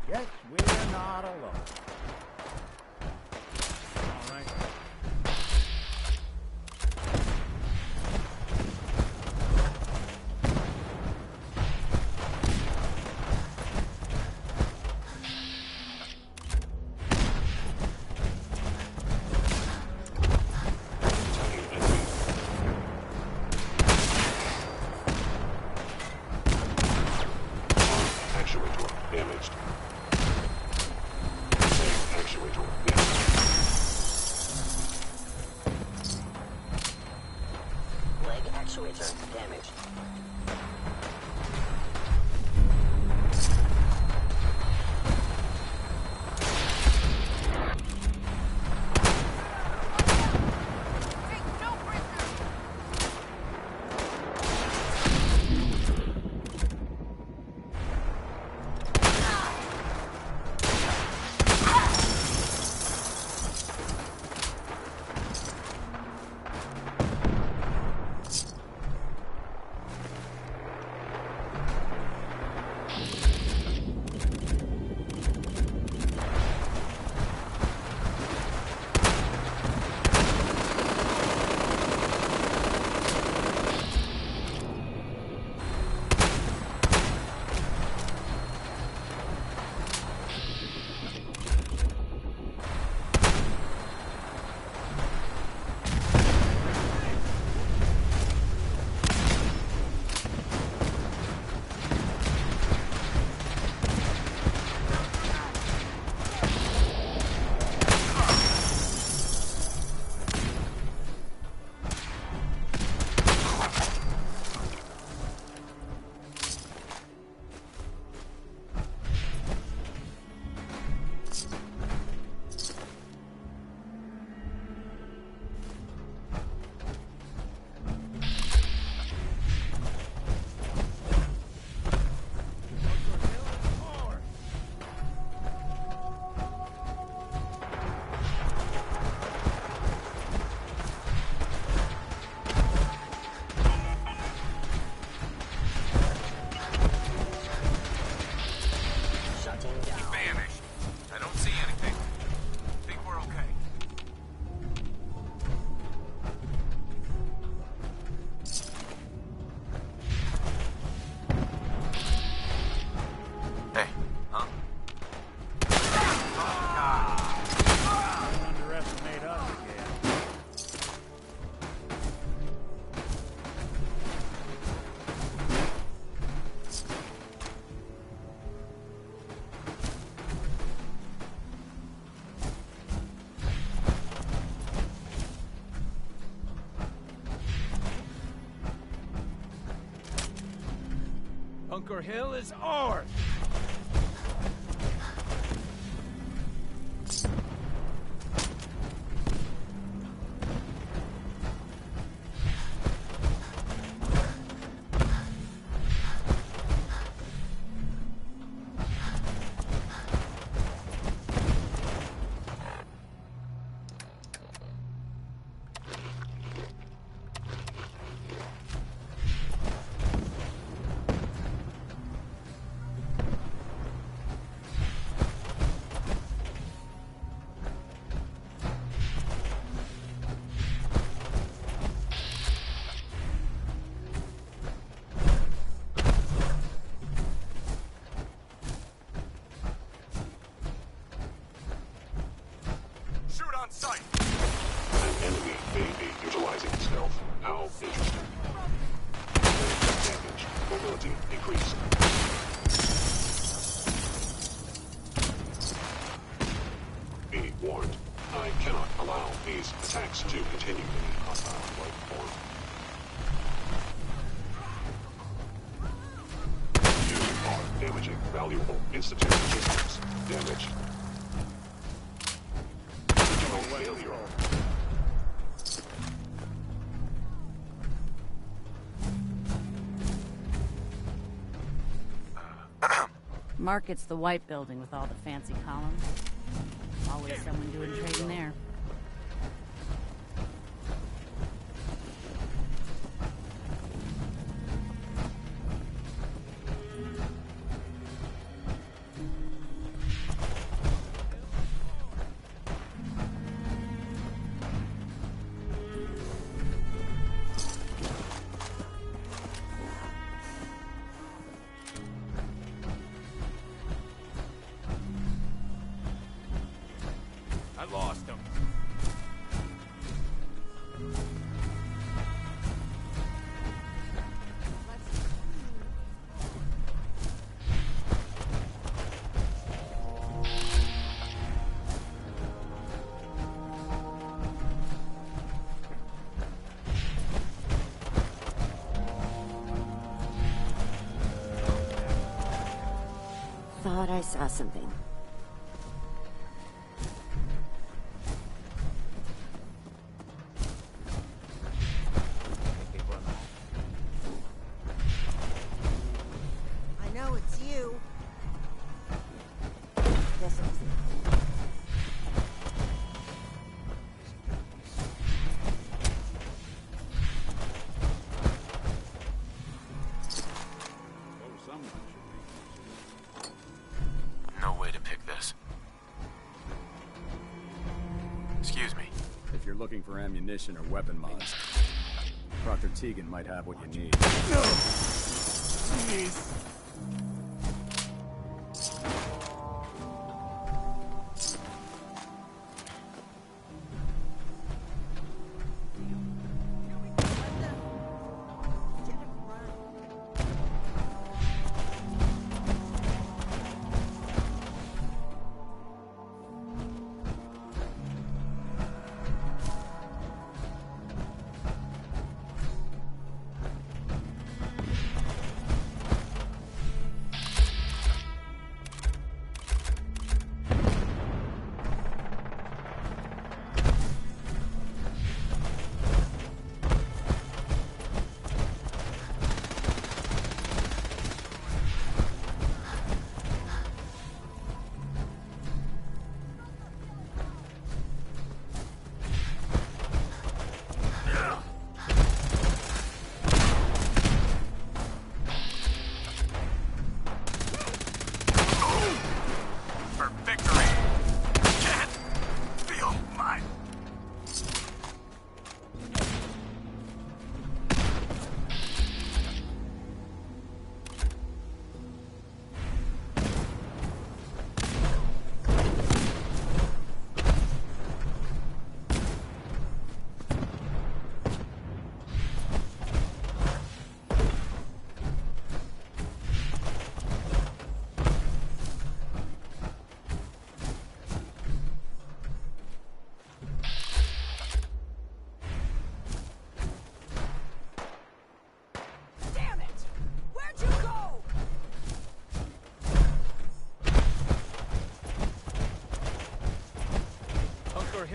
Yes, we're not alone. All right. Bunker Hill is ours! Market's the white building with all the fancy columns. Always someone doing trading there. Thought I saw something. I know it's you. Guess it was No way to pick this. Excuse me. If you're looking for ammunition or weapon mods, Dr. Tegan might have what you need. No! Please.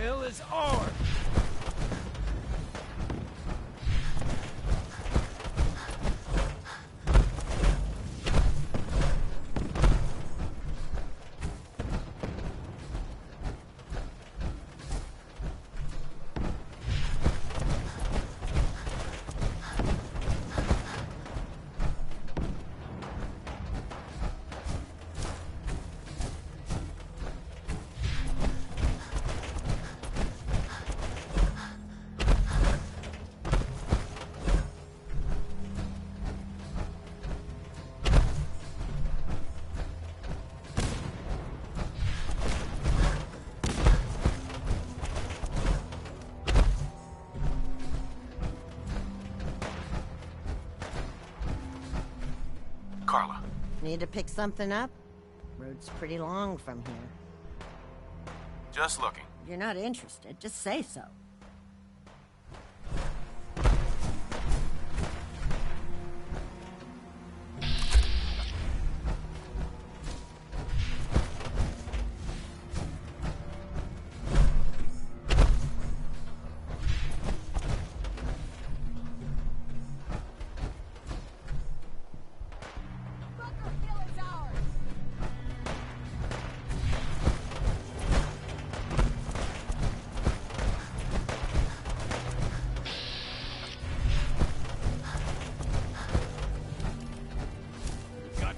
hill is ours! Carla. Need to pick something up? Road's pretty long from here. Just looking. If you're not interested, just say so.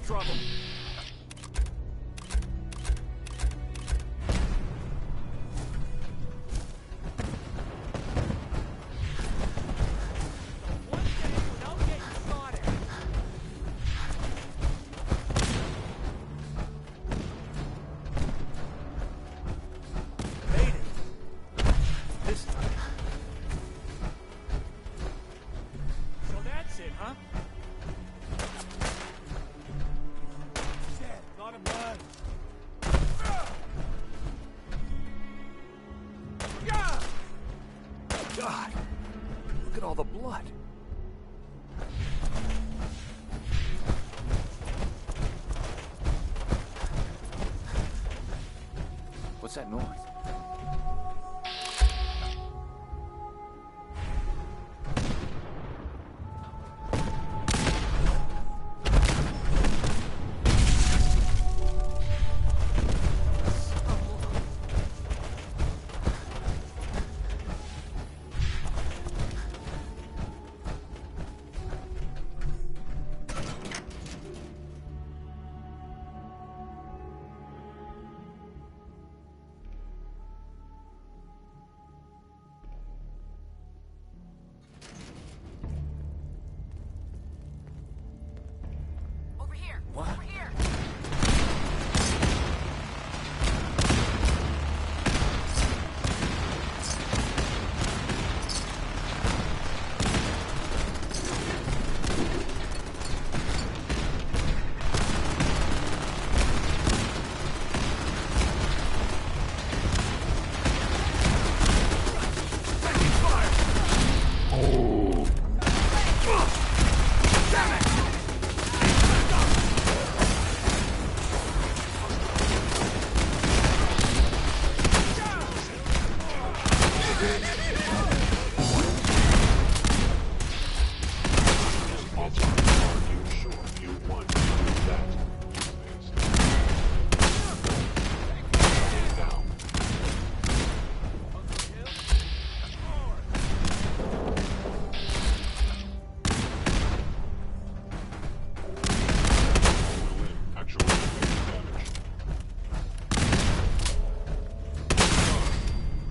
Trouble. So that's it, huh? Lot of blood. God, look at all the blood. What's that noise? What? Over here.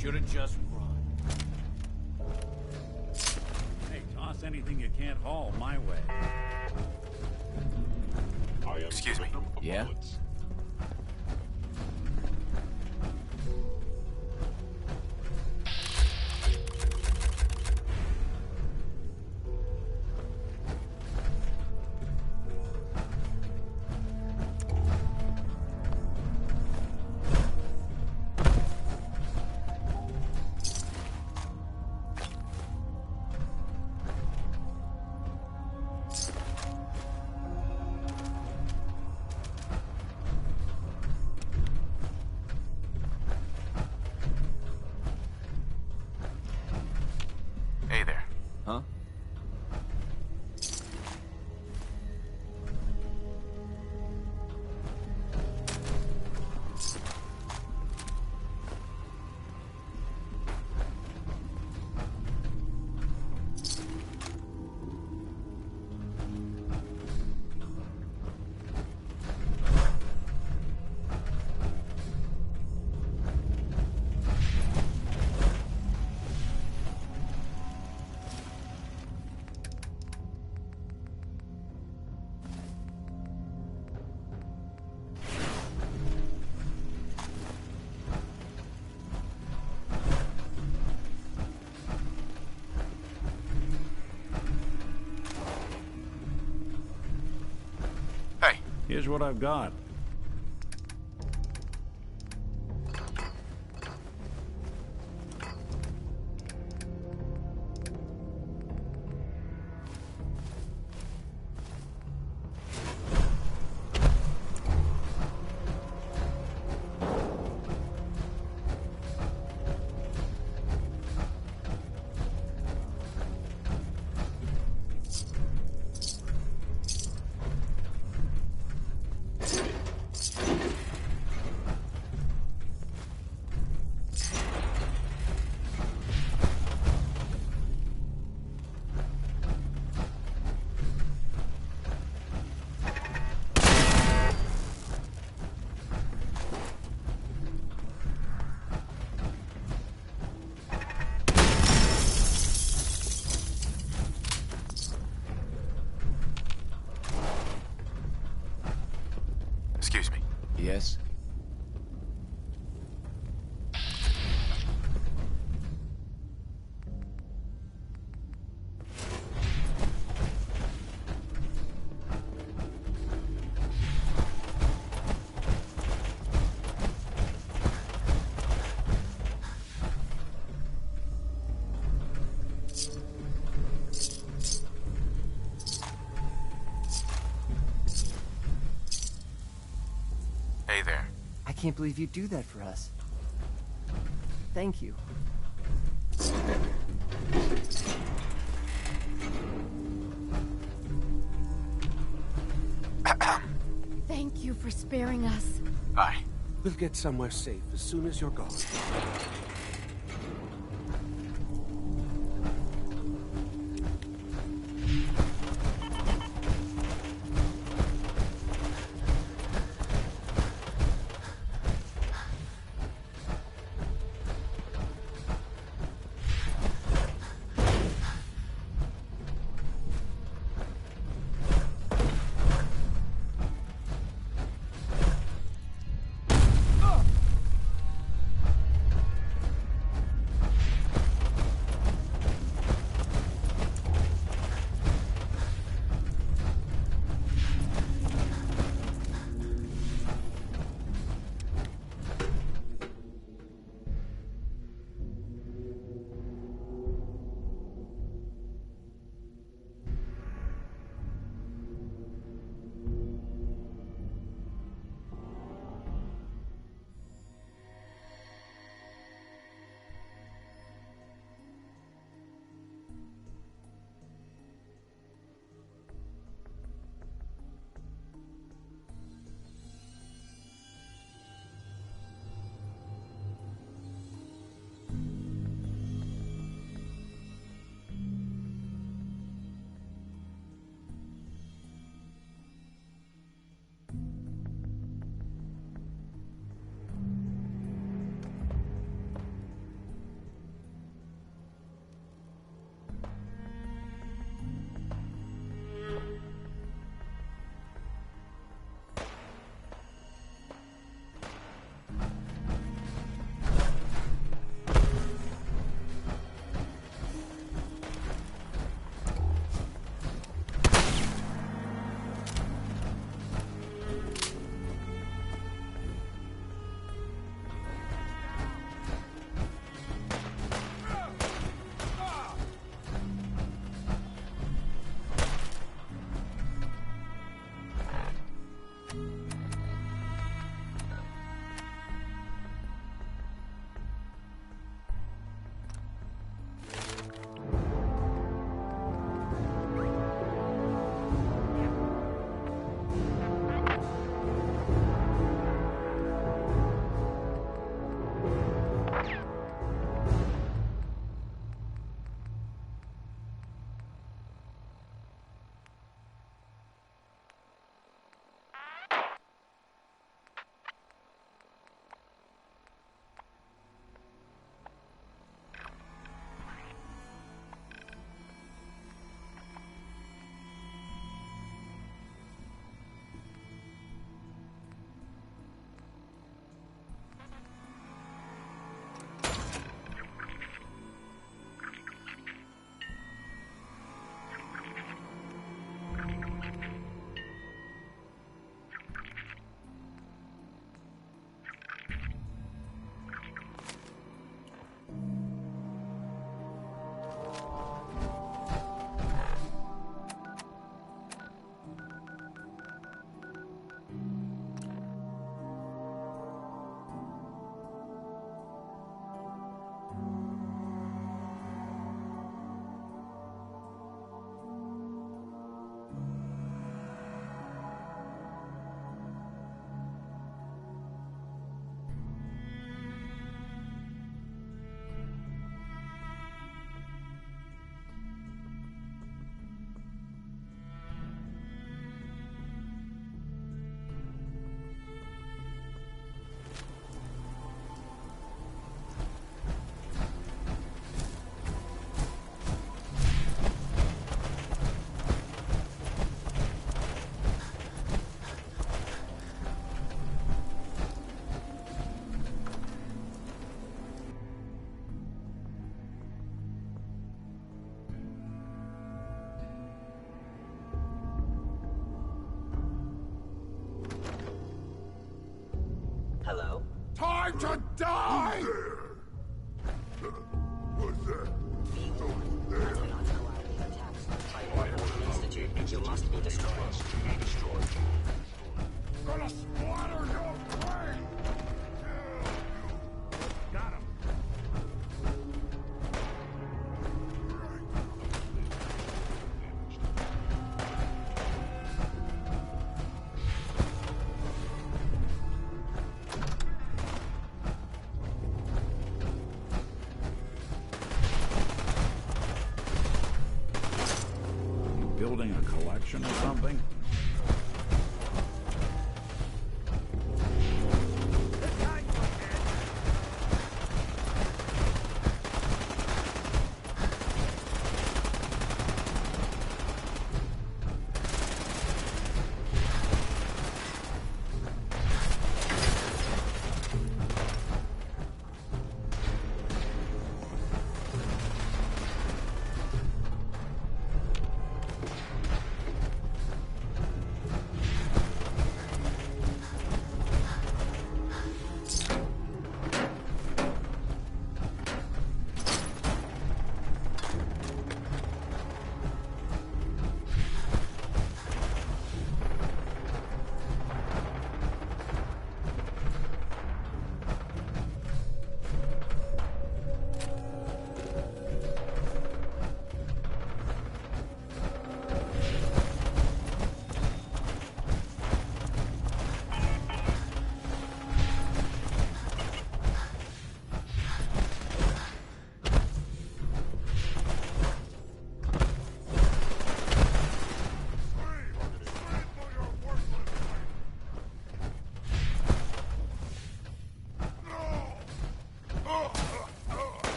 Should've just run. Hey, toss anything you can't haul my way. Excuse me. Yeah? Here's what I've got. Excuse me. Yes? Hey there. I can't believe you do that for us. Thank you. Thank you for sparing us. Hi. We'll get somewhere safe as soon as you're gone. time to die! What's that? Institute, you must be destroyed. Gonna splatter your brain! Got him. Building a collection or something?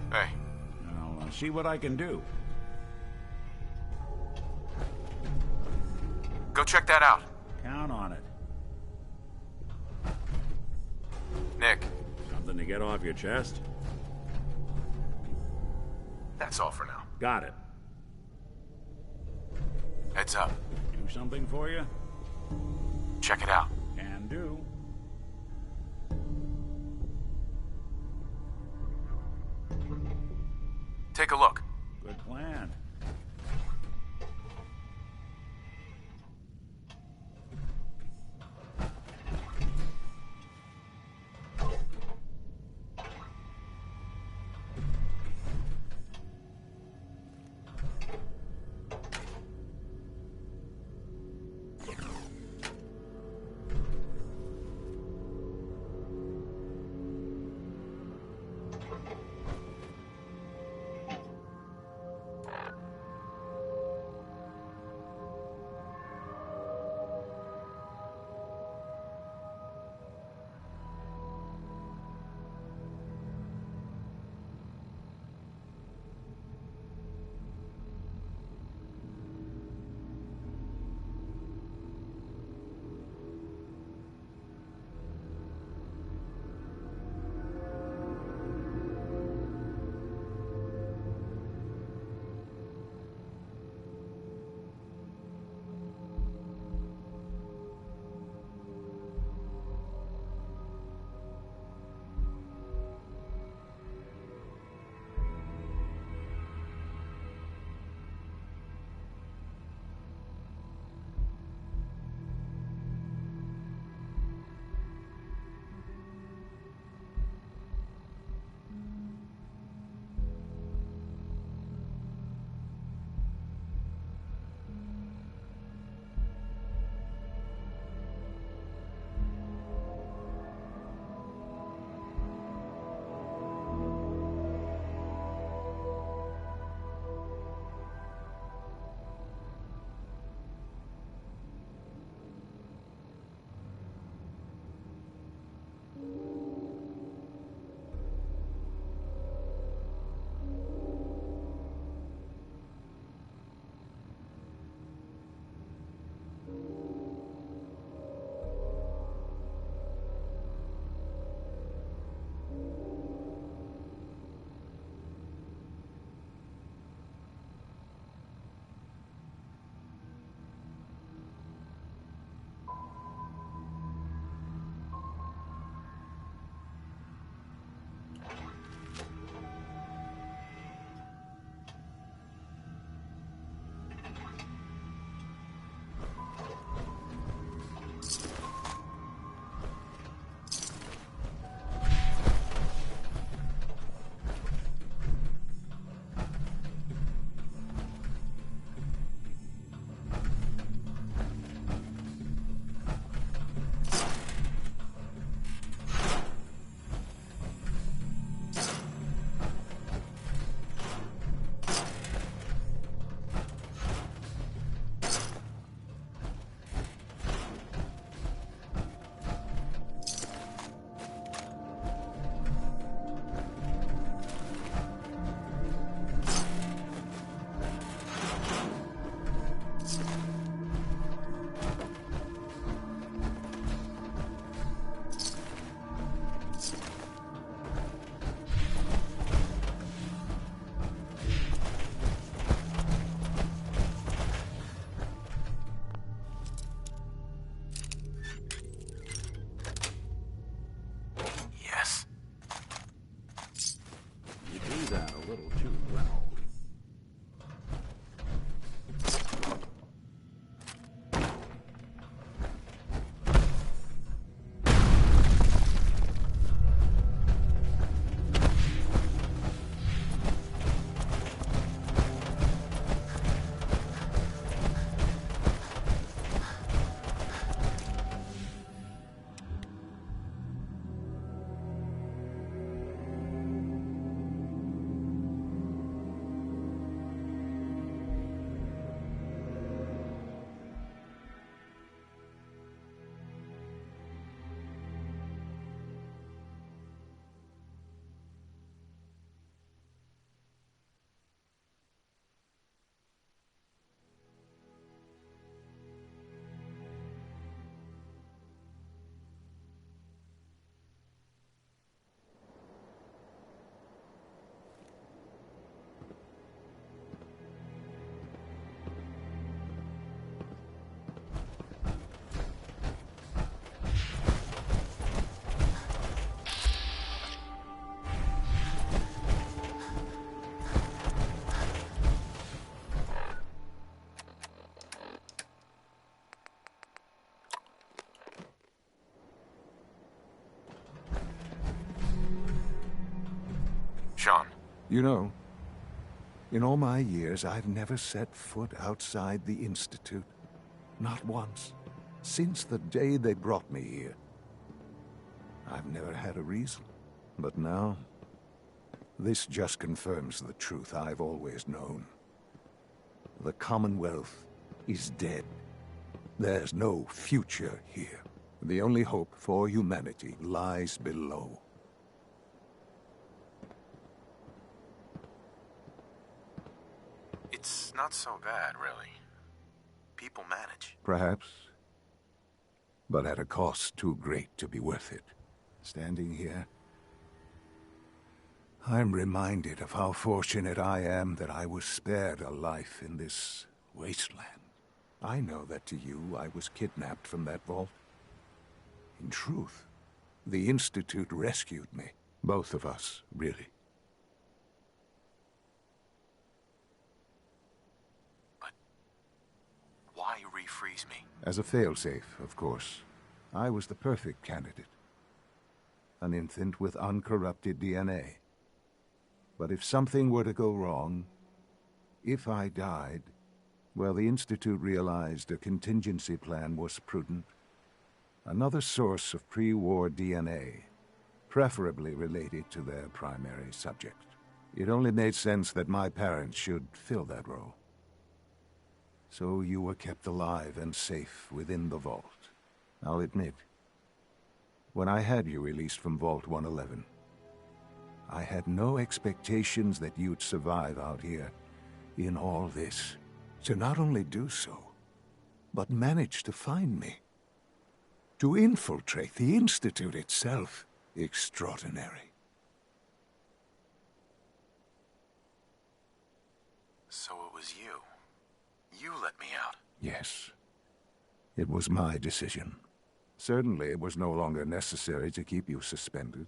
Hey. I'll see what I can do. Go check that out. Count on it. Nick. Something to get off your chest? That's all for now. Got it. Heads up. Do something for you? Check it out. Can do. Take a look. Good plan. You know, in all my years, I've never set foot outside the Institute. Not once. Since the day they brought me here. I've never had a reason. But now, this just confirms the truth I've always known. The Commonwealth is dead. There's no future here. The only hope for humanity lies below. It's not so bad, really. People manage. Perhaps. But at a cost too great to be worth it. Standing here, I'm reminded of how fortunate I am that I was spared a life in this wasteland. I know that to you, I was kidnapped from that vault. In truth, the Institute rescued me. Both of us, really. But why refreeze me? As a failsafe, of course. I was the perfect candidate. An infant with uncorrupted DNA. But if something were to go wrong, if I died, well, the Institute realized a contingency plan was prudent. Another source of pre-war DNA, preferably related to their primary subject. It only made sense that my parents should fill that role. So you were kept alive and safe within the vault. I'll admit, when I had you released from Vault 111, I had no expectations that you'd survive out here in all this. To not only do so, but manage to find me. To infiltrate the Institute itself. Extraordinary. So it was you. You let me out. Yes. It was my decision. Certainly it was no longer necessary to keep you suspended.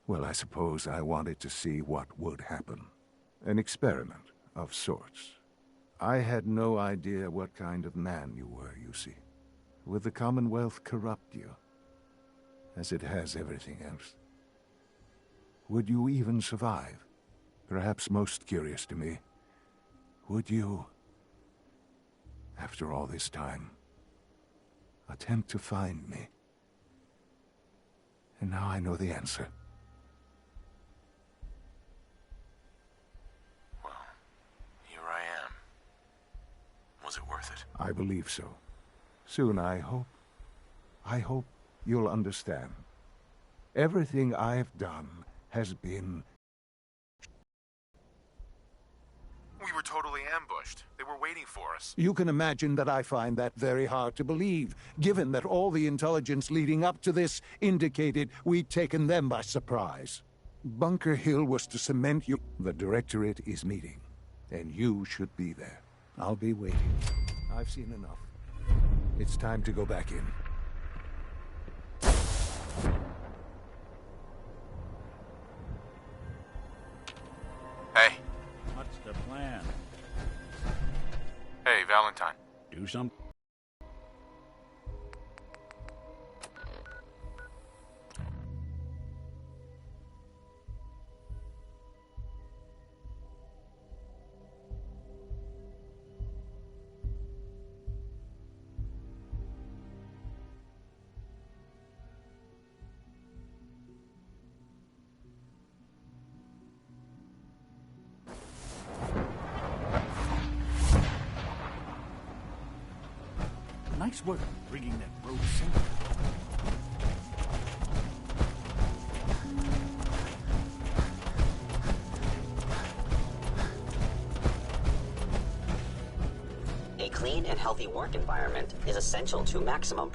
Well, I suppose I wanted to see what would happen. An experiment of sorts. I had no idea what kind of man you were, you see. Would the Commonwealth corrupt you, as it has everything else? Would you even survive? Perhaps most curious to me, would you, after all this time, attempt to find me? And now I know the answer. Was it worth it? I believe so. Soon, I hope. I hope you'll understand. Everything I've done has been... We were totally ambushed. They were waiting for us. You can imagine that I find that very hard to believe, given that all the intelligence leading up to this indicated we'd taken them by surprise. Bunker Hill was to cement you... The Directorate is meeting, and you should be there. I'll be waiting. I've seen enough. It's time to go back in. Hey. What's the plan? Hey, Valentine. Do something? Nice work bringing that road center. A clean and healthy work environment is essential to maximum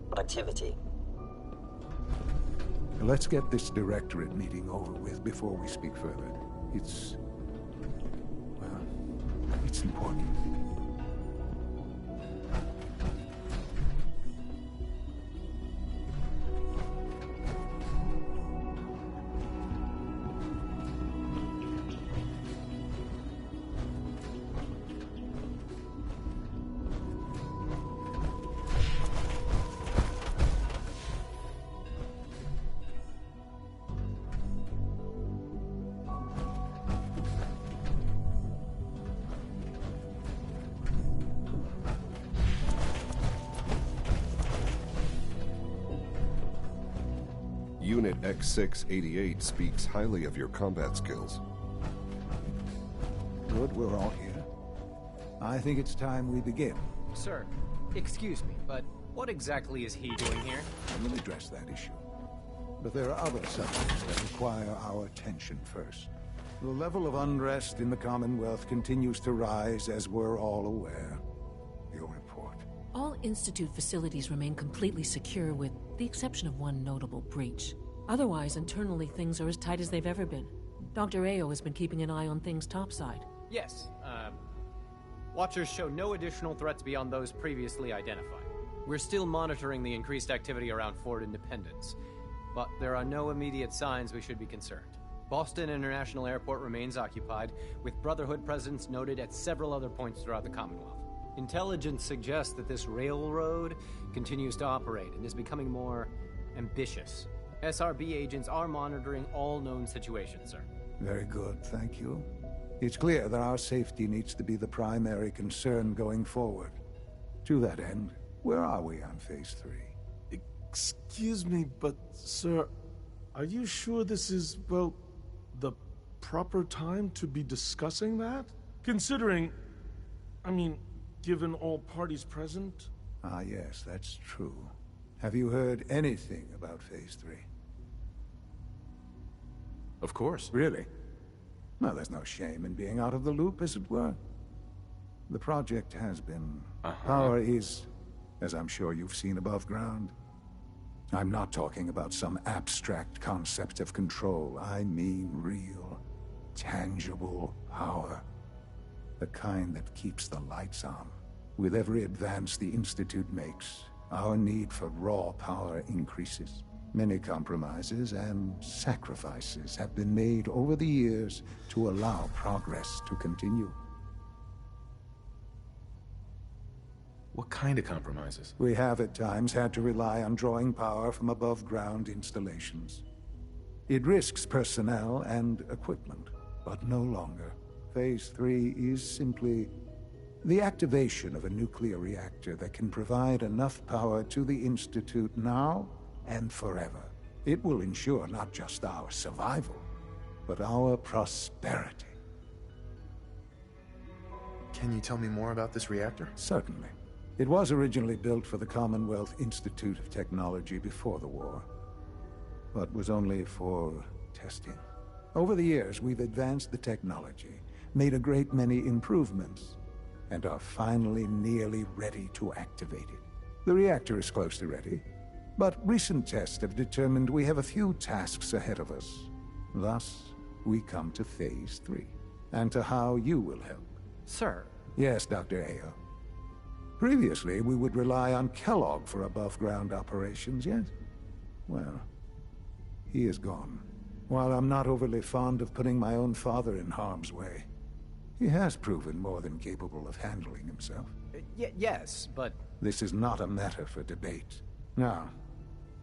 Productivity. Let's get this directorate meeting over with before we speak further. It's important. Unit X688 speaks highly of your combat skills. Good, we're all here. I think it's time we begin. Sir, excuse me, but what exactly is he doing here? We'll address that issue. But there are other subjects that require our attention first. The level of unrest in the Commonwealth continues to rise, as we're all aware. Your report. All Institute facilities remain completely secure, with the exception of one notable breach. Otherwise, internally, things are as tight as they've ever been. Dr. Ao has been keeping an eye on things topside. Yes, Watchers show no additional threats beyond those previously identified. We're still monitoring the increased activity around Fort Independence, but there are no immediate signs we should be concerned. Boston International Airport remains occupied, with Brotherhood presence noted at several other points throughout the Commonwealth. Intelligence suggests that this railroad continues to operate and is becoming more ambitious. SRB agents are monitoring all known situations, sir. Very good, thank you. It's clear that our safety needs to be the primary concern going forward. To that end, where are we on Phase 3? Excuse me, but, sir, are you sure this is, well, the proper time to be discussing that? Considering, given all parties present? Ah, yes, that's true. Have you heard anything about Phase 3? Of course. Really? Well, there's no shame in being out of the loop, as it were. The project has been... Power is, as I'm sure you've seen above ground. I'm not talking about some abstract concept of control. I mean real, tangible power. The kind that keeps the lights on. With every advance the Institute makes, our need for raw power increases. Many compromises and sacrifices have been made over the years to allow progress to continue. What kind of compromises? We have at times had to rely on drawing power from above-ground installations. It risks personnel and equipment, but no longer. Phase 3 is simply the activation of a nuclear reactor that can provide enough power to the Institute now and forever. It will ensure not just our survival, but our prosperity. Can you tell me more about this reactor? Certainly. It was originally built for the Commonwealth Institute of Technology before the war, but was only for testing. Over the years, we've advanced the technology, made a great many improvements, and are finally nearly ready to activate it. The reactor is close to ready, but recent tests have determined we have a few tasks ahead of us. Thus, we come to Phase 3, and to how you will help. Sir? Yes, Dr. Ao. Previously, we would rely on Kellogg for above-ground operations, yes? Well, He is gone. While I'm not overly fond of putting my own father in harm's way, he has proven more than capable of handling himself. Yes, but... This is not a matter for debate. Now,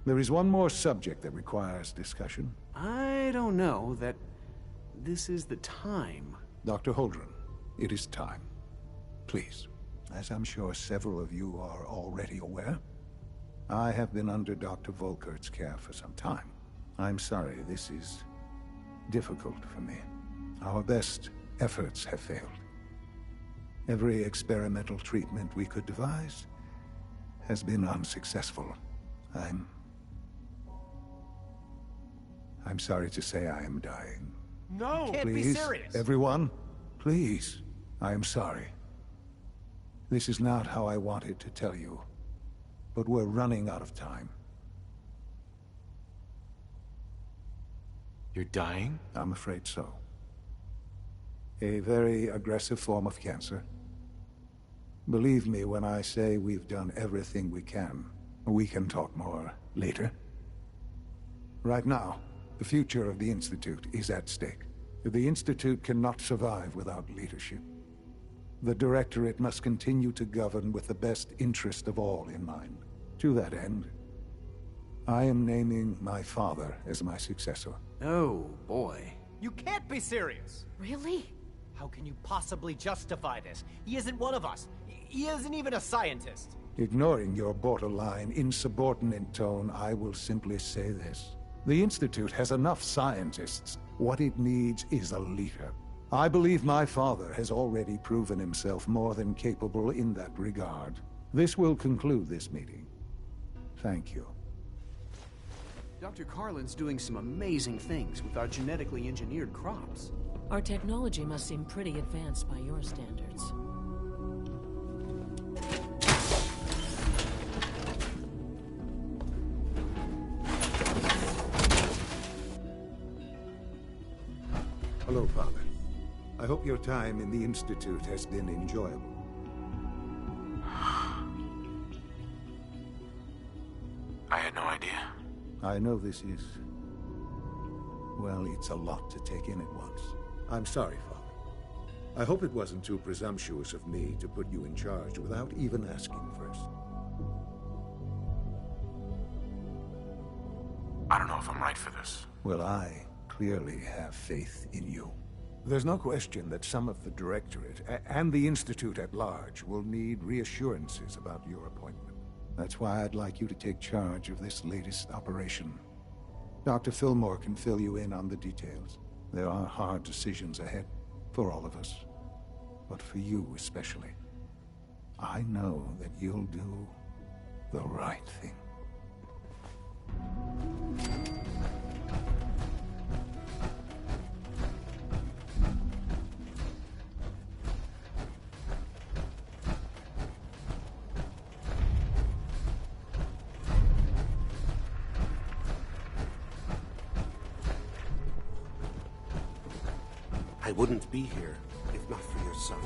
there is one more subject that requires discussion. I don't know that this is the time. Dr. Holdren, it is time. Please, as I'm sure several of you are already aware, I have been under Dr. Volkert's care for some time. I'm sorry, this is difficult for me. Our best efforts have failed. Every experimental treatment we could devise has been unsuccessful. I'm sorry to say I am dying. No! Can't be Please, serious! everyone, please, I am sorry. This is not how I wanted to tell you, but we're running out of time. You're dying? I'm afraid so. A very aggressive form of cancer. Believe me when I say we've done everything we can. We can talk more later. Right now, the future of the Institute is at stake. The Institute cannot survive without leadership. The Directorate must continue to govern with the best interest of all in mind. To that end, I am naming my father as my successor. Oh, boy. You can't be serious! Really? How can you possibly justify this? He isn't one of us. He isn't even a scientist. Ignoring your borderline, insubordinate tone, I will simply say this. The Institute has enough scientists. What it needs is a leader. I believe my father has already proven himself more than capable in that regard. This will conclude this meeting. Thank you. Dr. Carlin's doing some amazing things with our genetically engineered crops. Our technology must seem pretty advanced by your standards. Hello, Father. I hope your time in the Institute has been enjoyable. I had no idea. I know this is... well, it's a lot to take in at once. I'm sorry, Father. I hope it wasn't too presumptuous of me to put you in charge without even asking first. I don't know if I'm right for this. Well, I clearly have faith in you. There's no question that some of the Directorate and the Institute at large will need reassurances about your appointment. That's why I'd like you to take charge of this latest operation. Dr. Fillmore can fill you in on the details. There are hard decisions ahead for all of us, but for you especially. I know that you'll do the right thing. I wouldn't be here if not for your son.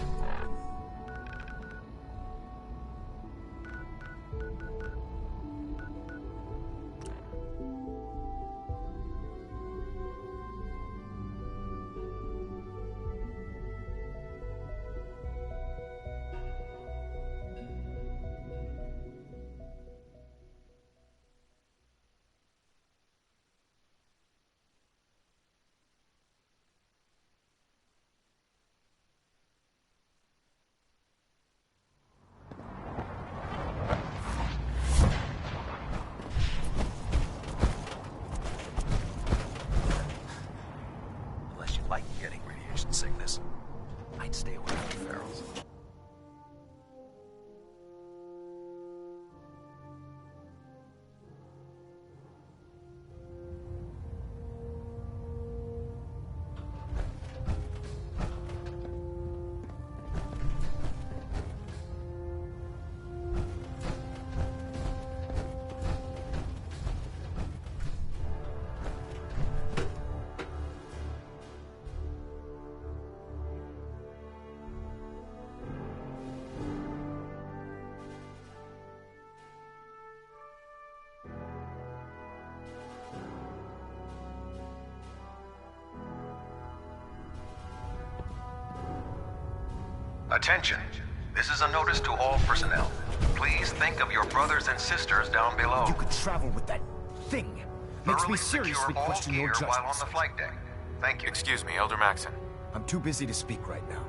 Attention. This is a notice to all personnel. Please think of your brothers and sisters down below. You could travel with that thing. Makes me Thoroughly seriously secure all question your gear while on judgment. the flight deck. Thank you. Excuse me, Elder Maxon. I'm too busy to speak right now.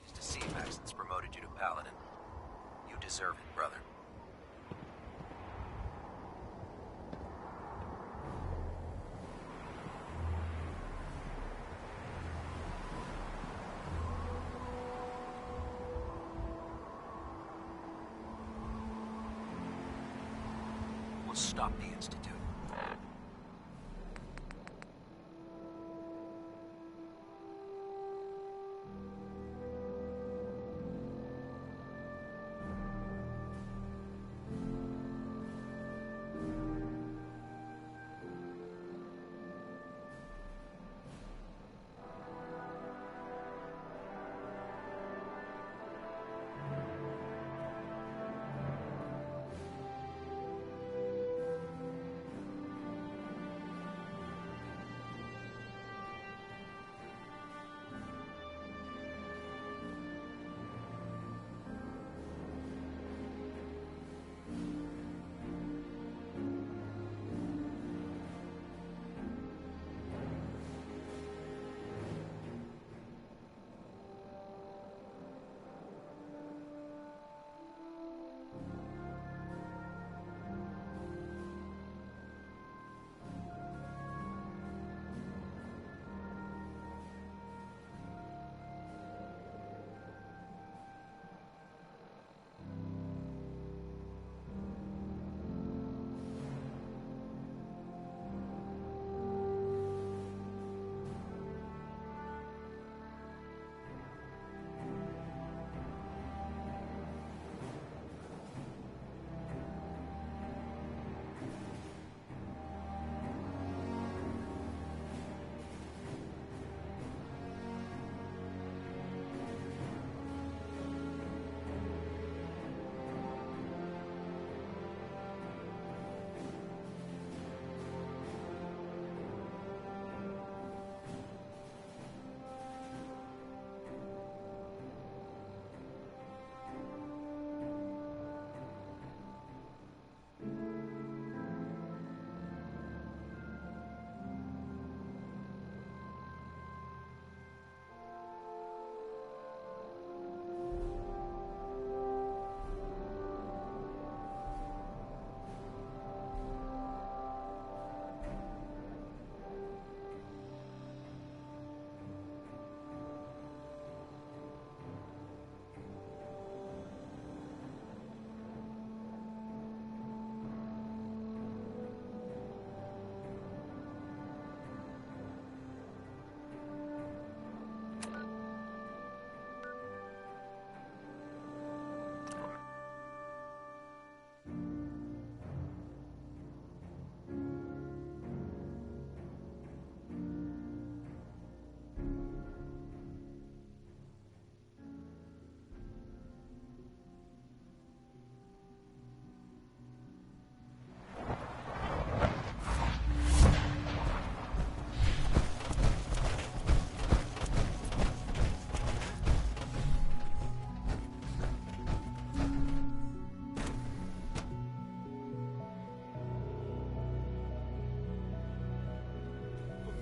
Pleased to see Maxon's promoted you to Paladin. You deserve it, brother. We'll stop the Institute.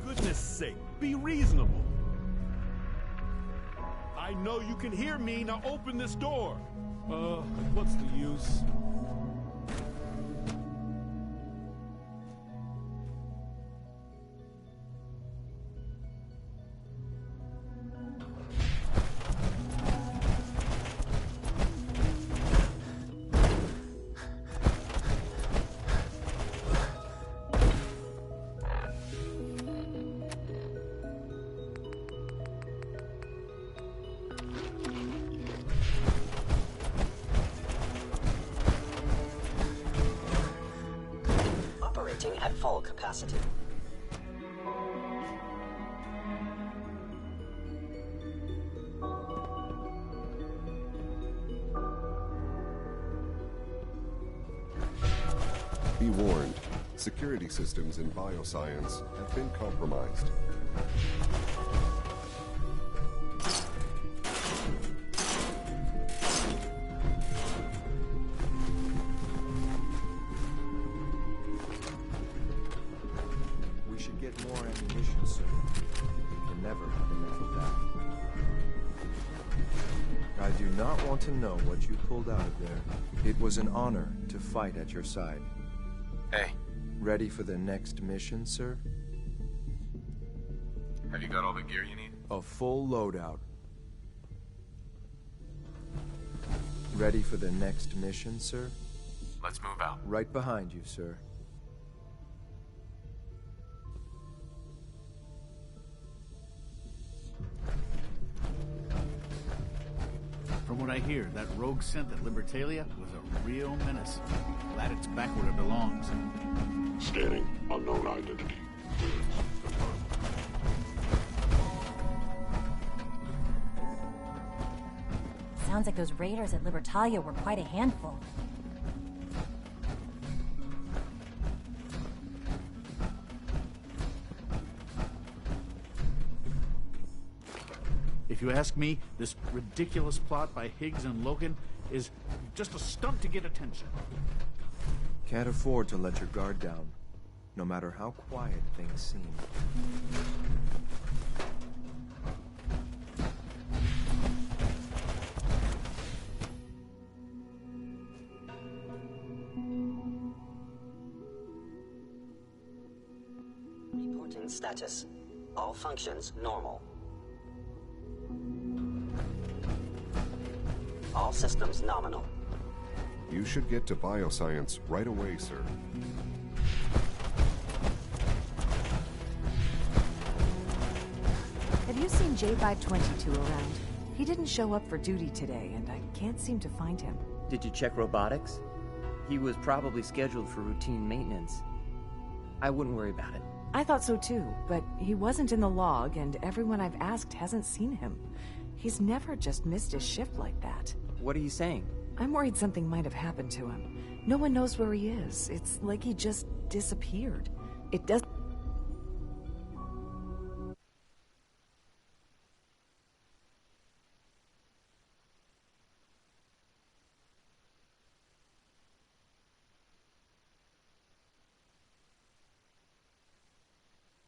Goodness sake, be reasonable. I know you can hear me. Now open this door. What's the use? operating at full capacity. Be warned, security systems in bioscience have been compromised. We should get more ammunition, sir. We can never have enough of that. I do not want to know what you pulled out of there. It was an honor to fight at your side. Hey. Ready for the next mission, sir? Have you got all the gear you need? A full loadout. Ready for the next mission, sir? Let's move out. Right behind you, sir. From what I hear, that rogue synth at Libertalia was a real menace. Glad it's back where it belongs. Scanning. Unknown identity. Sounds like those raiders at Libertalia were quite a handful. If you ask me, this ridiculous plot by Higgs and Logan is just a stunt to get attention. Can't afford to let your guard down, no matter how quiet things seem. Reporting status. All functions normal. All systems nominal. You should get to bioscience right away, sir. Have you seen J522 around? He didn't show up for duty today, and I can't seem to find him. Did you check robotics? He was probably scheduled for routine maintenance. I wouldn't worry about it. I thought so too, but he wasn't in the log, and everyone I've asked hasn't seen him. He's never just missed his shift like that. What are you saying? I'm worried something might have happened to him. No one knows where he is. It's like he just disappeared. It doesn't...